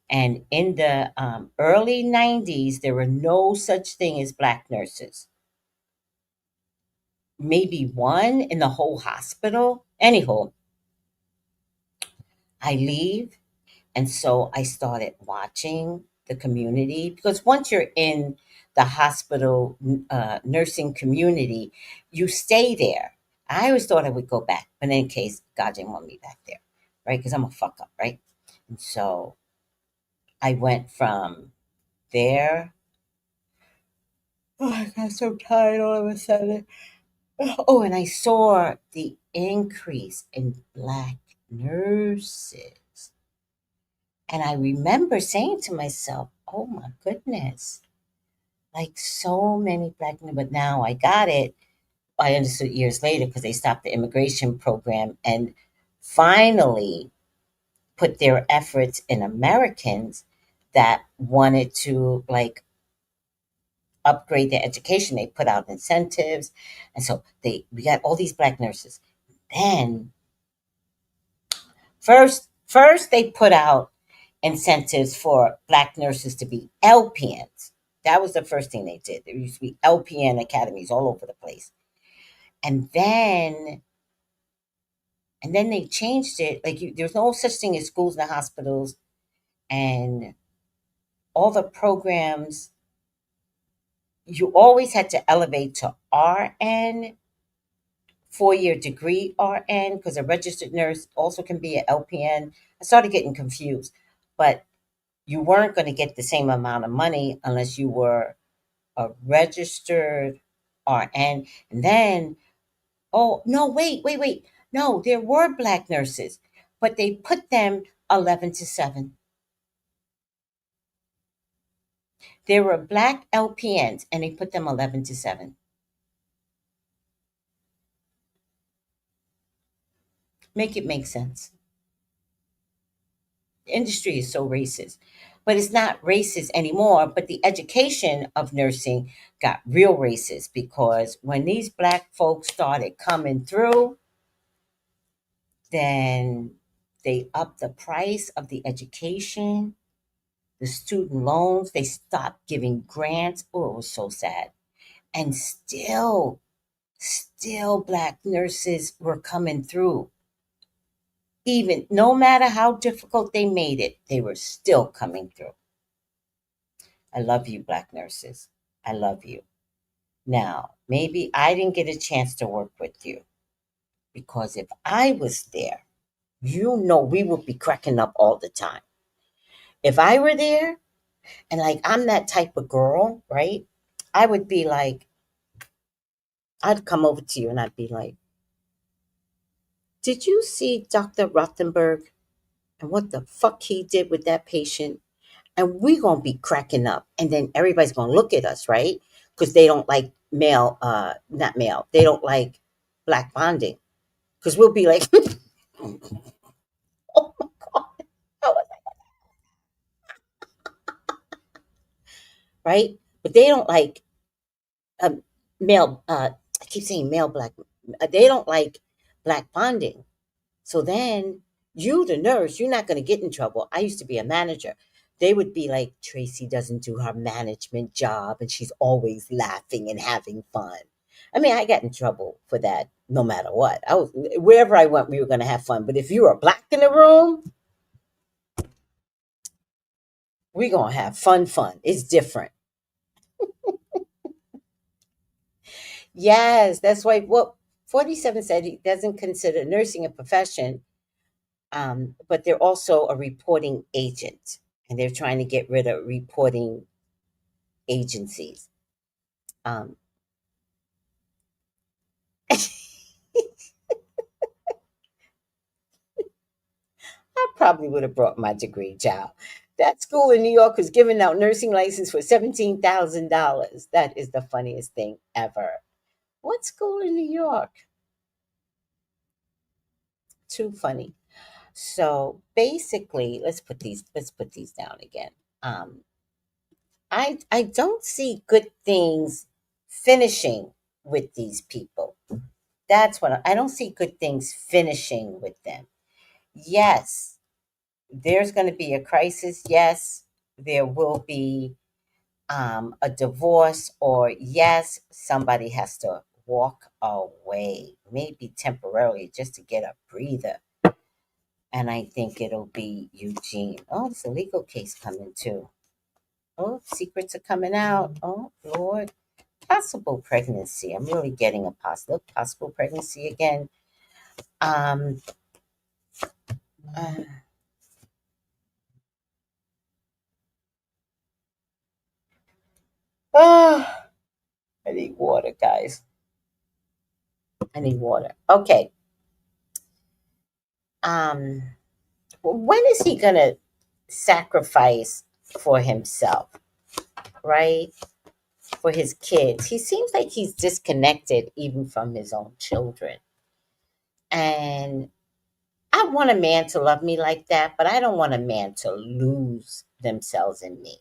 And in the early 90s, there were no such thing as black nurses. Maybe one in the whole hospital. Anyhow, I leave. And so I started watching the community because once you're in the hospital nursing community, you stay there. I always thought I would go back, but in case God didn't want me back there, right? Because I'm a fuck up, right? And so I went from there. Oh, I got so tired all of a sudden. Oh, and I saw the increase in black nurses. And I remember saying to myself, oh my goodness, like so many black men, but now I got it. I understood years later because they stopped the immigration program and finally put their efforts in Americans that wanted to like upgrade their education. They put out incentives. And so we got all these black nurses. Then first they put out incentives for black nurses to be LPNs. That was the first thing they did. There used to be LPN academies all over the place. And then they changed it. Like there's no such thing as schools and hospitals and all the programs. You always had to elevate to RN, 4-year degree RN, because a registered nurse also can be an LPN. I started getting confused. But you weren't going to get the same amount of money unless you were a registered RN. And then, oh, no, wait. No, there were black nurses, but they put them 11 to 7. There were black LPNs and they put them 11 to 7. Make it make sense. The industry is so racist, but it's not racist anymore. But the education of nursing got real racist because when these black folks started coming through, then they upped the price of the education, the student loans. They stopped giving grants. Oh, it was so sad. And still black nurses were coming through. Even no matter how difficult they made it, they were still coming through. I love you, black nurses. I love you. Now, maybe I didn't get a chance to work with you because if I was there, we would be cracking up all the time. If I were there, and like I'm that type of girl, right? I would be like, I'd come over to you and I'd be like, did you see Dr. Rothenberg and what the fuck he did with that patient? And we gonna be cracking up. And then everybody's gonna look at us, right? Because they don't like not male, they don't like black bonding. Because we'll be like, oh my God, how was that? Right? But they don't like um, male, I keep saying male black, they don't like black bonding. So then you, the nurse, you're not going to get in trouble. I used to be a manager. They would be like, Tracy doesn't do her management job and she's always laughing and having fun. I mean, I got in trouble for that no matter what. Wherever I went, we were going to have fun. But if you were black in the room, we're going to have fun. It's different. Yes, that's why what 47 said he doesn't consider nursing a profession, but they're also a reporting agent, and they're trying to get rid of reporting agencies. Um, I probably would have brought my degree, child. That school in New York was giving out nursing license for $17,000. That is the funniest thing ever. What school in New York? Too funny. So basically, let's put these down again. Um, I don't see good things finishing with these people. That's what I don't see good things finishing with them. Yes, there's going to be a crisis. Yes, there will be a divorce, or yes, somebody has to walk away, maybe temporarily, just to get a breather. And I think it'll be Eugene. Oh, it's a legal case coming too. Oh, secrets are coming out. Oh, Lord. Possible pregnancy. I'm really getting a possible pregnancy again. Um, uh, oh, I need water, guys. I need water. Okay. Um, when is he gonna sacrifice for himself, right? For his kids. He seems like he's disconnected even from his own children. And I want a man to love me like that, but I don't want a man to lose themselves in me,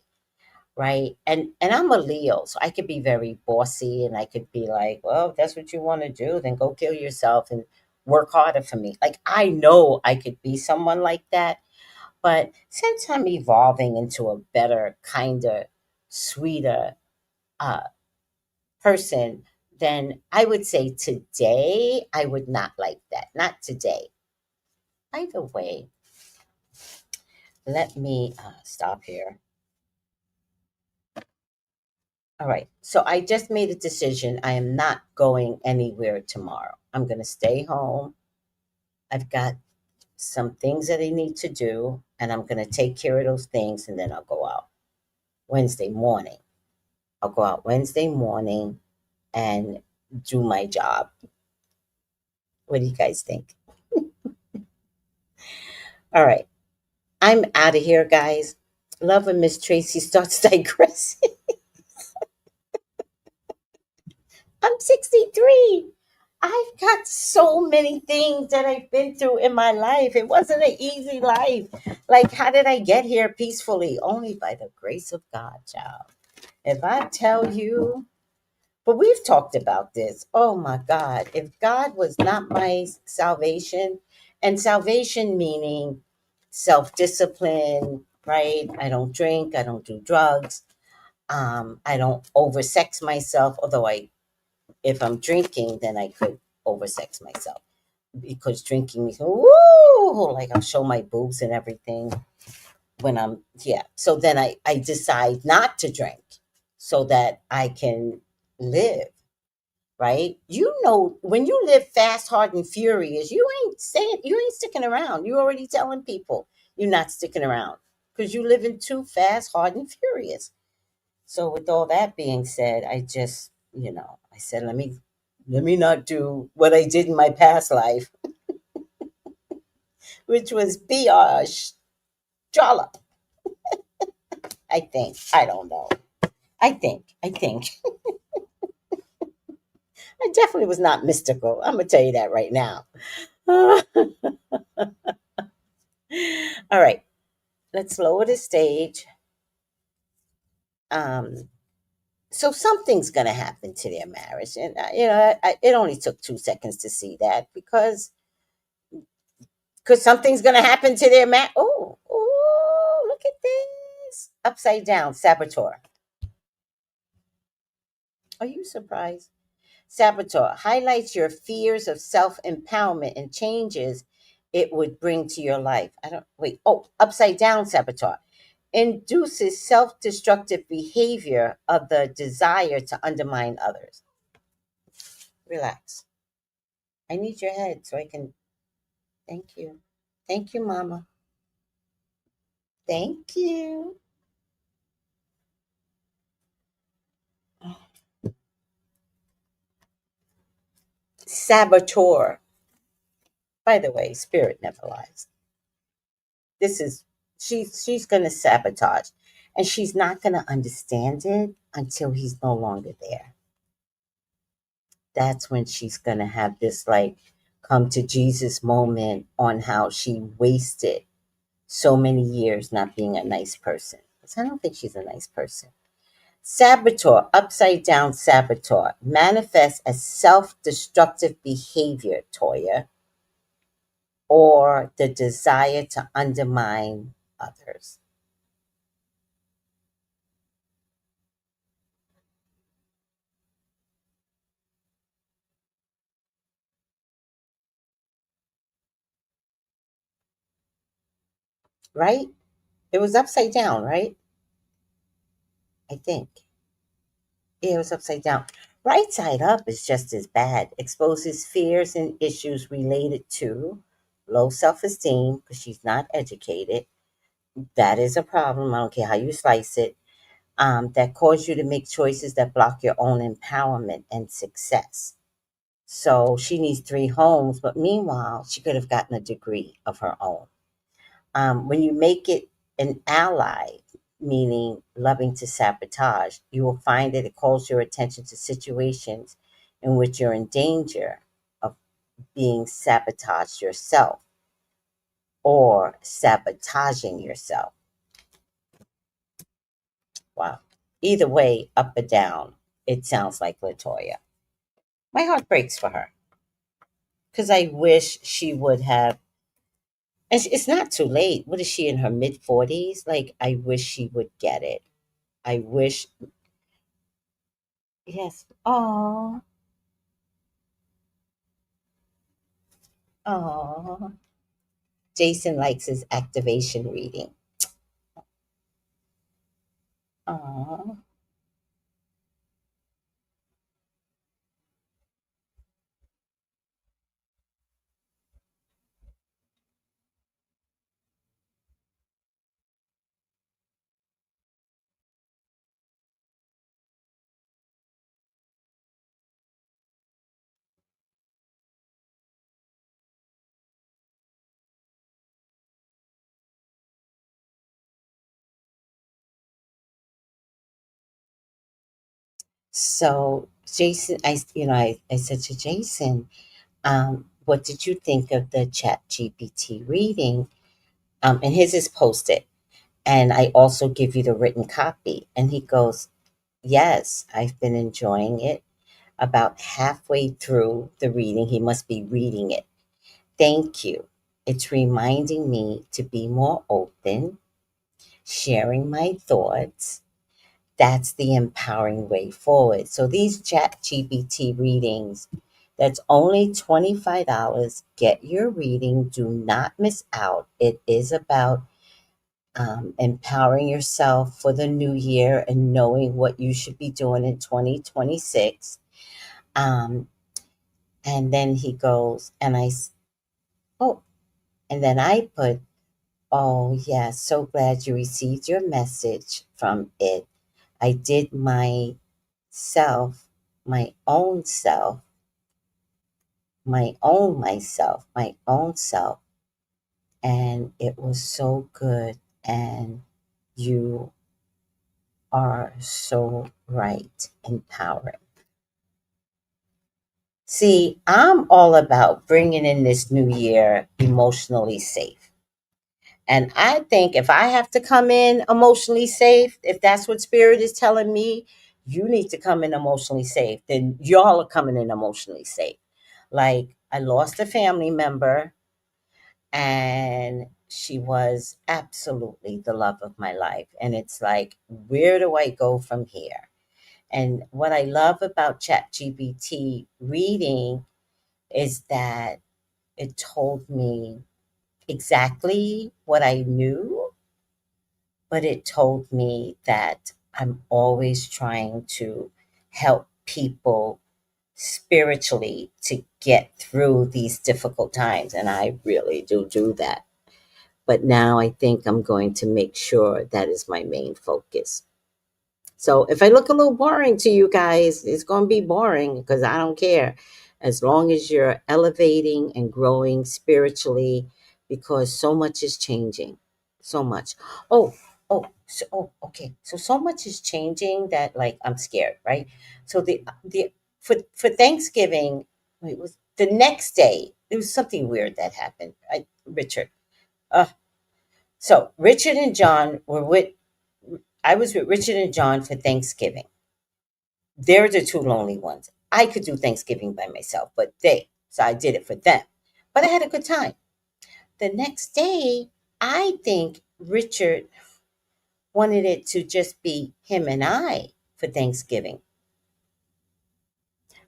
right? And I'm a Leo, so I could be very bossy, and I could be like, well, if that's what you want to do, then go kill yourself and work harder for me. Like, I know I could be someone like that, but since I'm evolving into a better, kinder, sweeter uh, person, then I would say today I would not like that. Not today. Either way, let me stop here. All right. So I just made a decision. I am not going anywhere tomorrow. I'm going to stay home. I've got some things that I need to do, and I'm going to take care of those things, and then I'll go out Wednesday morning. I'll go out Wednesday morning and do my job. What do you guys think? All right. I'm out of here, guys. Love when Miss Tracy starts digressing. I'm 63. I've got so many things that I've been through in my life. It wasn't an easy life. Like, how did I get here peacefully? Only by the grace of God, child. If I tell you, but we've talked about this. Oh my God. If God was not my salvation, and salvation meaning self discipline, right? I don't drink, I don't do drugs, I don't oversex myself, although if I'm drinking, then I could oversex myself because drinking means woo, like I'll show my boobs and everything when I'm yeah. So then I decide not to drink so that I can live. Right? You know, when you live fast, hard, and furious, you ain't sticking around. You already telling people you're not sticking around because you living too fast, hard, and furious. So with all that being said, I just, I said, let me not do what I did in my past life, which was be a trollop. I think. I don't know. I think. I definitely was not mystical. I'm gonna tell you that right now. All right, let's lower the stage. Um, so something's gonna happen to their marriage, and it only took 2 seconds to see that because something's gonna happen to their man. Oh, look at this. Upside down, saboteur. Are you surprised? Saboteur highlights your fears of self-empowerment and changes it would bring to your life. I don't wait. Oh, upside down saboteur induces self-destructive behavior of the desire to undermine others. Relax. I need your head so I can thank you. Thank you, mama. Thank you. Saboteur. By the way, spirit never lies. This is She's gonna sabotage, and she's not gonna understand it until he's no longer there. That's when she's gonna have this like come to Jesus moment on how she wasted so many years not being a nice person. Because I don't think she's a nice person. Saboteur, upside down saboteur, manifests as self destructive behavior, Toya, or the desire to undermine others. Right? It was upside down, right? I think. Yeah, it was upside down. Right side up is just as bad. Exposes fears and issues related to low self esteem because she's not educated. That is a problem. I don't care how you slice it. That cause you to make choices that block your own empowerment and success. So she needs three homes, but meanwhile, she could have gotten a degree of her own. When you make it an ally, meaning loving to sabotage, you will find that it calls your attention to situations in which you're in danger of being sabotaged yourself or sabotaging yourself. Wow. Either way, up or down, it sounds like Latoya. My heart breaks for her because I wish she would have. And it's not too late. What is she in her mid 40s? Like, I wish she would get it. I wish. Yes. Oh, oh. Jason likes his activation reading. Oh. So Jason, I said to Jason, what did you think of the Chat GPT reading? And his is posted, and I also give you the written copy. And he goes, yes, I've been enjoying it. About halfway through the reading, he must be reading it. Thank you. It's reminding me to be more open, sharing my thoughts. That's the empowering way forward. So these Chat GPT readings, that's only $25. Get your reading. Do not miss out. It is about empowering yourself for the new year and knowing what you should be doing in 2026. Um, and then he goes, oh, and then I put, oh, yeah, so glad you received your message from it. I did myself, my own self, my own self, and it was so good. And you are so right, empowering. See, I'm all about bringing in this new year emotionally safe. And I think if I have to come in emotionally safe, if that's what spirit is telling me, you need to come in emotionally safe, then y'all are coming in emotionally safe. Like, I lost a family member, and she was absolutely the love of my life. And it's like, where do I go from here? And what I love about ChatGPT reading is that it told me exactly what I knew, but it told me that I'm always trying to help people spiritually to get through these difficult times. And I really do that. But now I think I'm going to make sure that is my main focus. So if I look a little boring to you guys, it's going to be boring because I don't care. As long as you're elevating and growing spiritually, because so much is changing. So much. Okay. So much is changing that like I'm scared, right? So the for Thanksgiving, it was the next day. There was something weird that happened. Richard. Uh, so Richard and John were with. I was with Richard and John for Thanksgiving. They're the two lonely ones. I could do Thanksgiving by myself, but so I did it for them. But I had a good time. The next day, I think Richard wanted it to just be him and I for Thanksgiving.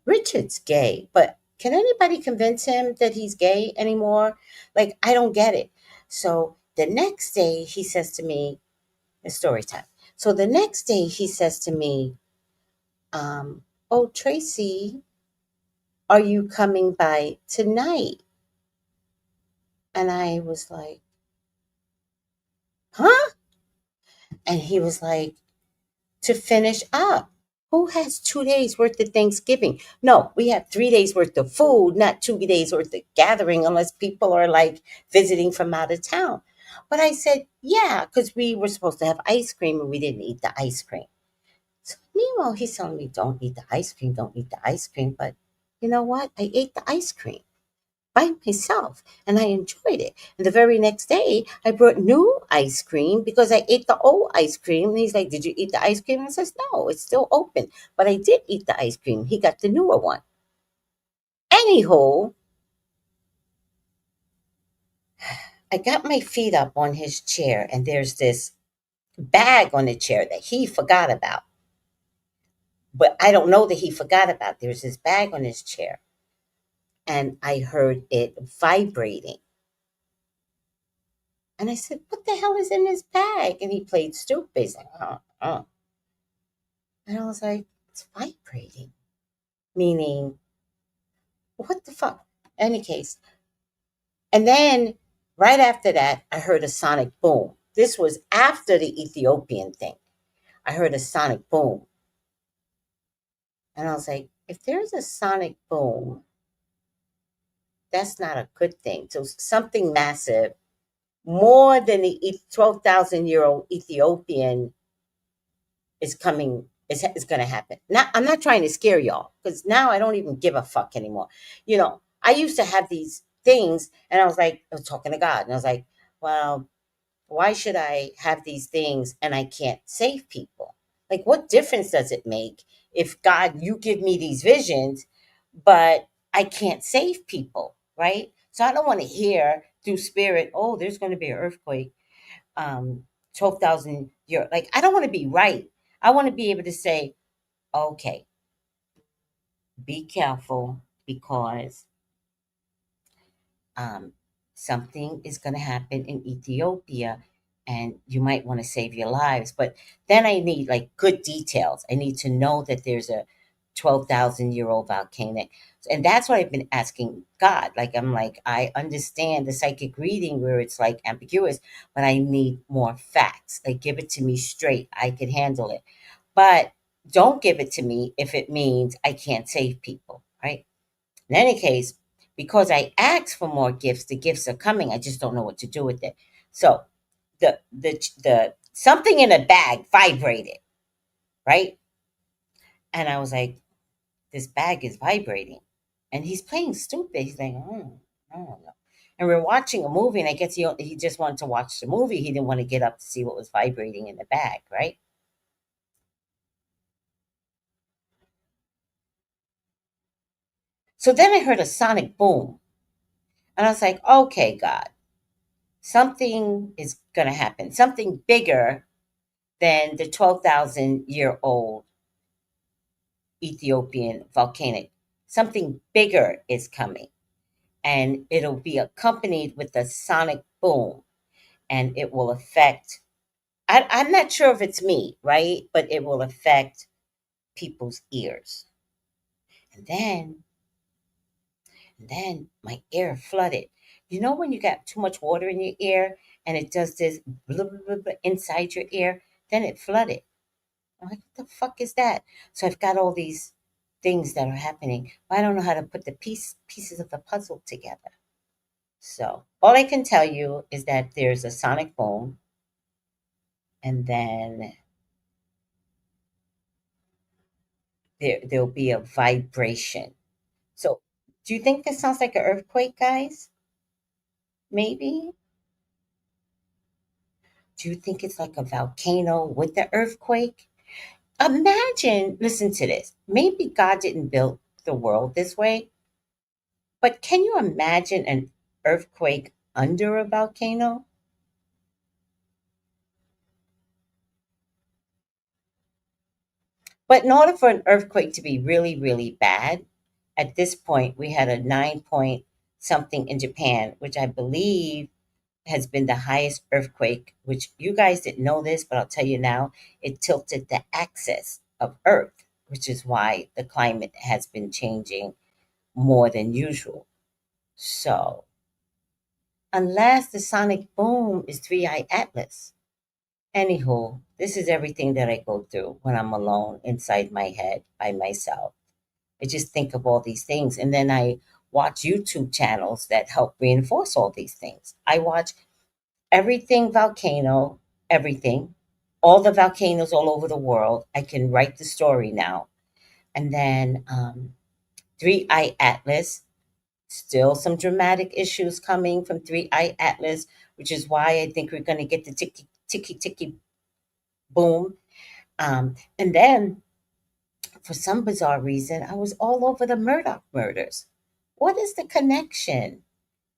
Richard's gay, but can anybody convince him that he's gay anymore? Like, I don't get it. So the next day, he says to me, it's story time. So the next day, he says to me, oh, Tracy, are you coming by tonight? And I was like, huh? And he was like, to finish up. Who has 2 days worth of Thanksgiving? No, we have 3 days worth of food, not 2 days worth of gathering, unless people are like visiting from out of town. But I said, yeah, because we were supposed to have ice cream and we didn't eat the ice cream. So meanwhile, he's telling me, don't eat the ice cream, don't eat the ice cream. But you know what? I ate the ice cream by myself and I enjoyed it. And the very next day, I brought new ice cream because I ate the old ice cream. And he's like, did you eat the ice cream? And I says, no, it's still open. But I did eat the ice cream. He got the newer one. Anywho, I got my feet up on his chair and there's this bag on the chair that he forgot about. But I don't know that he forgot about. There's this bag on his chair. And I heard it vibrating. And I said, what the hell is in this bag? And he played stupid. He's like, oh. And I was like, it's vibrating. Meaning, what the fuck? Any case. And then right after that, I heard a sonic boom. This was after the Ethiopian thing. I heard a sonic boom. And I was like, if there's a sonic boom, that's not a good thing. So something massive, more than the 12,000-year-old Ethiopian is coming is going to happen. Now, I'm not trying to scare y'all because now I don't even give a fuck anymore. I used to have these things and I was talking to God and I was like, well, why should I have these things and I can't save people? Like, what difference does it make if God, you give me these visions, but I can't save people, right? So I don't want to hear through spirit, oh, there's going to be an earthquake 12,000 years. Like, I don't want to be right. I want to be able to say, okay, be careful because um, something is going to happen in Ethiopia and you might want to save your lives. But then I need like good details. I need to know that there's a 12,000-year-old volcanic. And that's what I've been asking God. Like, I'm like, I understand the psychic reading where it's like ambiguous, but I need more facts. Like, give it to me straight. I can handle it. But don't give it to me if it means I can't save people, right? In any case, because I asked for more gifts, the gifts are coming. I just don't know what to do with it. So the something in a bag vibrated, right? And I was like, this bag is vibrating. And he's playing stupid. He's like, I don't know. And we're watching a movie, and I guess he just wanted to watch the movie. He didn't want to get up to see what was vibrating in the bag, right? So then I heard a sonic boom. And I was like, okay, God, something is going to happen. Something bigger than the 12,000-year-old Ethiopian volcanic. Something bigger is coming, and it'll be accompanied with a sonic boom, and it will affect. I'm not sure if it's me, right? But it will affect people's ears. And then my ear flooded. You know when you got too much water in your ear and it does this blah, blah, blah, blah inside your ear? Then it flooded. I'm like, what the fuck is that? So I've got all these things that are happening. But I don't know how to put the pieces of the puzzle together. So all I can tell you is that there's a sonic boom. and then there'll be a vibration. So, do you think this sounds like an earthquake, guys? Maybe. Do you think it's like a volcano with the earthquake? Imagine, listen to this. Maybe God didn't build the world this way, but can you imagine an earthquake under a volcano? But in order for an earthquake to be really, really bad, at this point, we had a 9 point something in Japan, which I believe has been the highest earthquake, which you guys didn't know this, but I'll tell you now, it tilted the axis of Earth, which is why the climate has been changing more than usual. So, unless the sonic boom is Three Eye Atlas. Anywho, this is everything that I go through when I'm alone inside my head by myself. I just think of all these things. And then I watch YouTube channels that help reinforce all these things. I watch everything volcano, everything, all the volcanoes all over the world. I can write the story now. And then Three Eye Atlas, still some dramatic issues coming from Three Eye Atlas, which is why I think we're going to get the ticky, ticky, ticky boom. And then, for some bizarre reason, I was all over the Murdoch murders. What is the connection?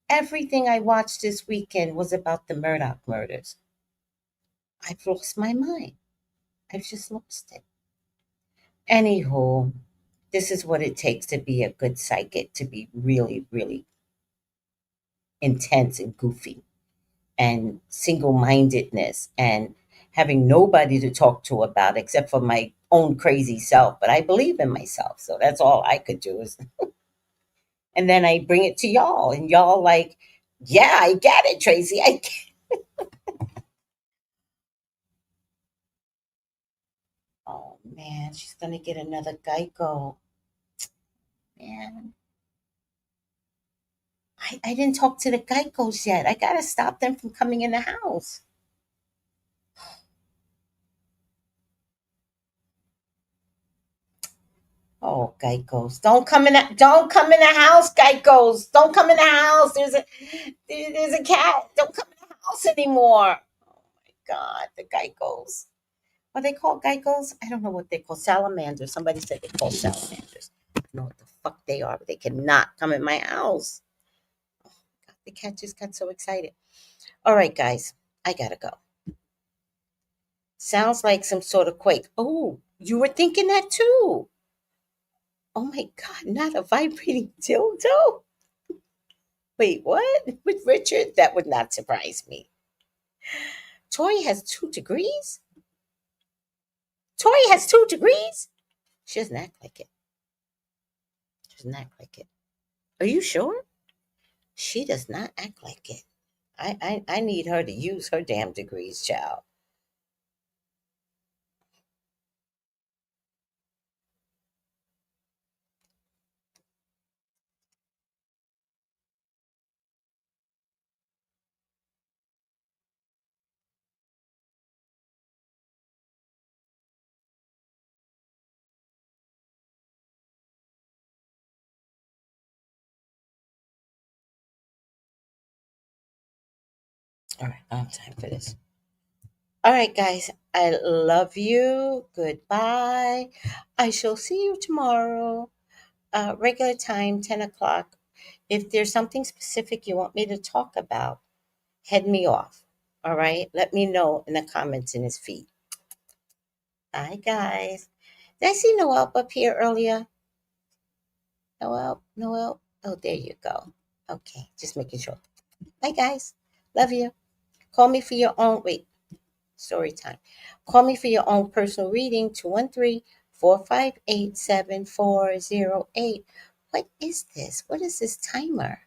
Everything I watched this weekend was about the Murdoch murders. I've lost my mind. I've just lost it. Anywho, this is what it takes to be a good psychic, to be really, really intense and goofy and single mindedness and having nobody to talk to about except for my own crazy self. But I believe in myself. So that's all I could do is, and then I bring it to y'all, and y'all like, yeah, I get it, Tracy. Oh man, she's gonna get another Geico. Man, I didn't talk to the Geicos yet. I gotta stop them from coming in the house. Oh, Geicos, don't come in the house, Geicos. Don't come in the house. There's a cat. Don't come in the house anymore. Oh my God, the Geicos. What they call Geicos? I don't know what they call salamanders. Somebody said they call salamanders. I don't know what the fuck they are, but they cannot come in my house. God, the cat just got so excited. All right, guys, I gotta go. Sounds like some sort of quake. Oh, you were thinking that too. Oh my God, not a vibrating dildo? Wait, what? With Richard? That would not surprise me. Tori has 2 degrees? Tori has 2 degrees? She doesn't act like it. She doesn't act like it. Are you sure? She does not act like it. I need her to use her damn degrees, child. All right, I don't have time for this. All right, guys, I love you. Goodbye. I shall see you tomorrow. Regular time, 10 o'clock. If there's something specific you want me to talk about, head me off. All right? Let me know in the comments in his feed. Bye, guys. Did I see Noel up here earlier? Noel, Noel. Oh, there you go. Okay, just making sure. Bye, guys. Love you. Call me for your own. Wait, story time. Call me for your own personal reading, 213-458-7408. What is this? What is this timer?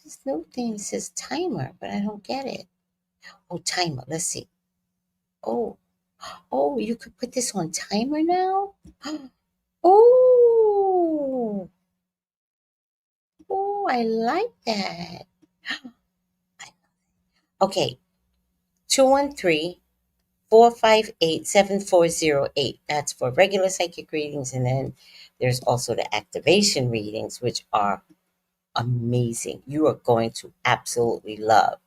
This new thing says timer, but I don't get it. Oh, timer. Let's see. Oh, oh, you could put this on timer now? Oh, oh, I like that. Okay, 213-458-7408. That's for regular psychic readings. And then there's also the activation readings, which are amazing. You are going to absolutely love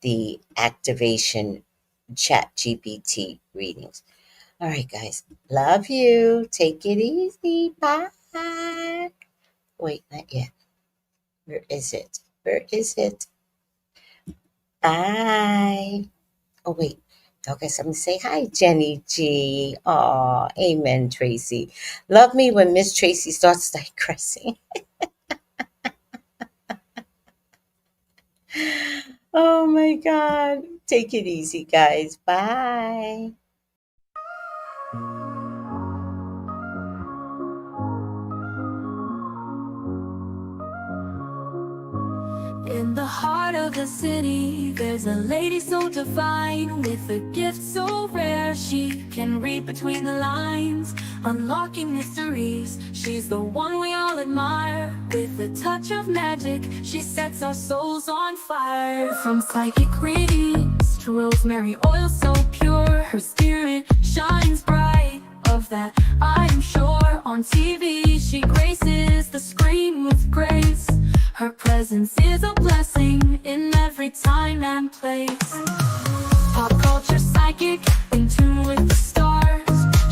the activation chat GPT readings. All right, guys. Love you. Take it easy. Bye. Wait, not yet. Where is it? Where is it? Bye. Oh, wait. Okay, so I'm going to say hi, Jenny G. Aw, amen, Tracy. Love me when Miss Tracy starts digressing. Oh, my God. Take it easy, guys. Bye. In the heart of the city, there's a lady so divine, with a gift so rare she can read between the lines, unlocking mysteries. She's the one we all admire. With a touch of magic, she sets our souls on fire. From psychic readings to rosemary oil so pure, her spirit shines bright. Of that I am sure. On TV she graces the screen with grace. Her presence is a blessing in every time and place. Pop culture psychic, in tune with the stars.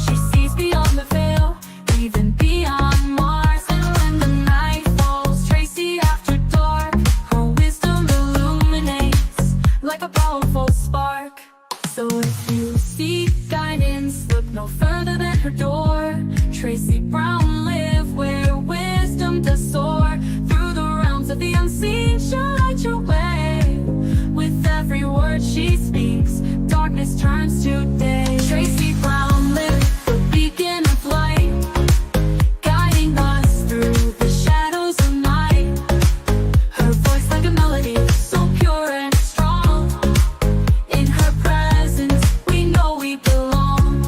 She sees beyond the veil, even beyond Mars. And when the night falls, Tracy after dark, her wisdom illuminates like a powerful spark. So if you seek guidance, look no further than her door. Tracy Brown live where wisdom does soar. Through the realms of the unseen, she'll light your way. With every word she speaks, darkness turns to day. Tracy Brown live, the beacon of light, guiding us through the shadows of night. Her voice like a melody, so pure and strong. In her presence, we know we belong.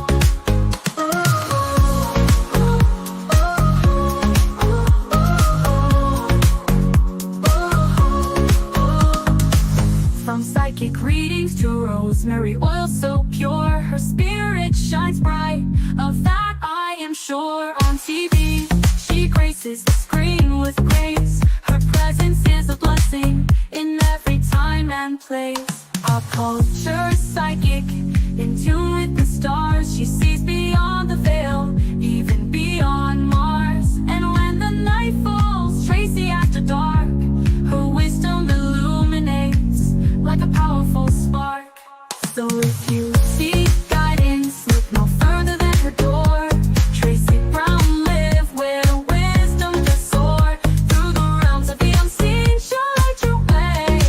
From psychic readings to rosemary oil so pure, her spirit shines bright. Of that I am sure. On TV, she graces the screen with grace. Her presence is a blessing in every time and place. Pop culture psychic, in tune with the stars. She sees beyond the veil, even beyond Mars. And when the night falls, Tracy after dark, her wisdom illuminates like a powerful spark. So if you seek guidance, look no further than her door. Tracy Brown live where wisdom does soar. Through the realms of the unseen, she'll light your way.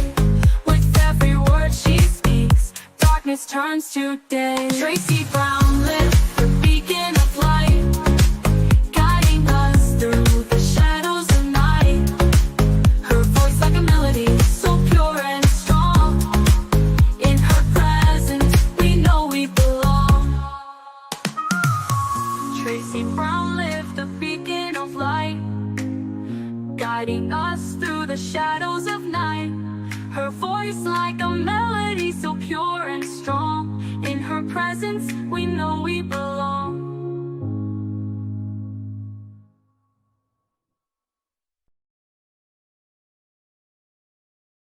With every word she speaks, darkness turns to day. Tracy Brown live, the beacon of light, guiding us through the shadows of night. Her voice like a melody, so pure and strong. In her presence, we know we belong. Tracy Brown lived the beacon of light, guiding us through the shadows of night. Her voice like a melody, so pure and strong. In her presence, we know we belong.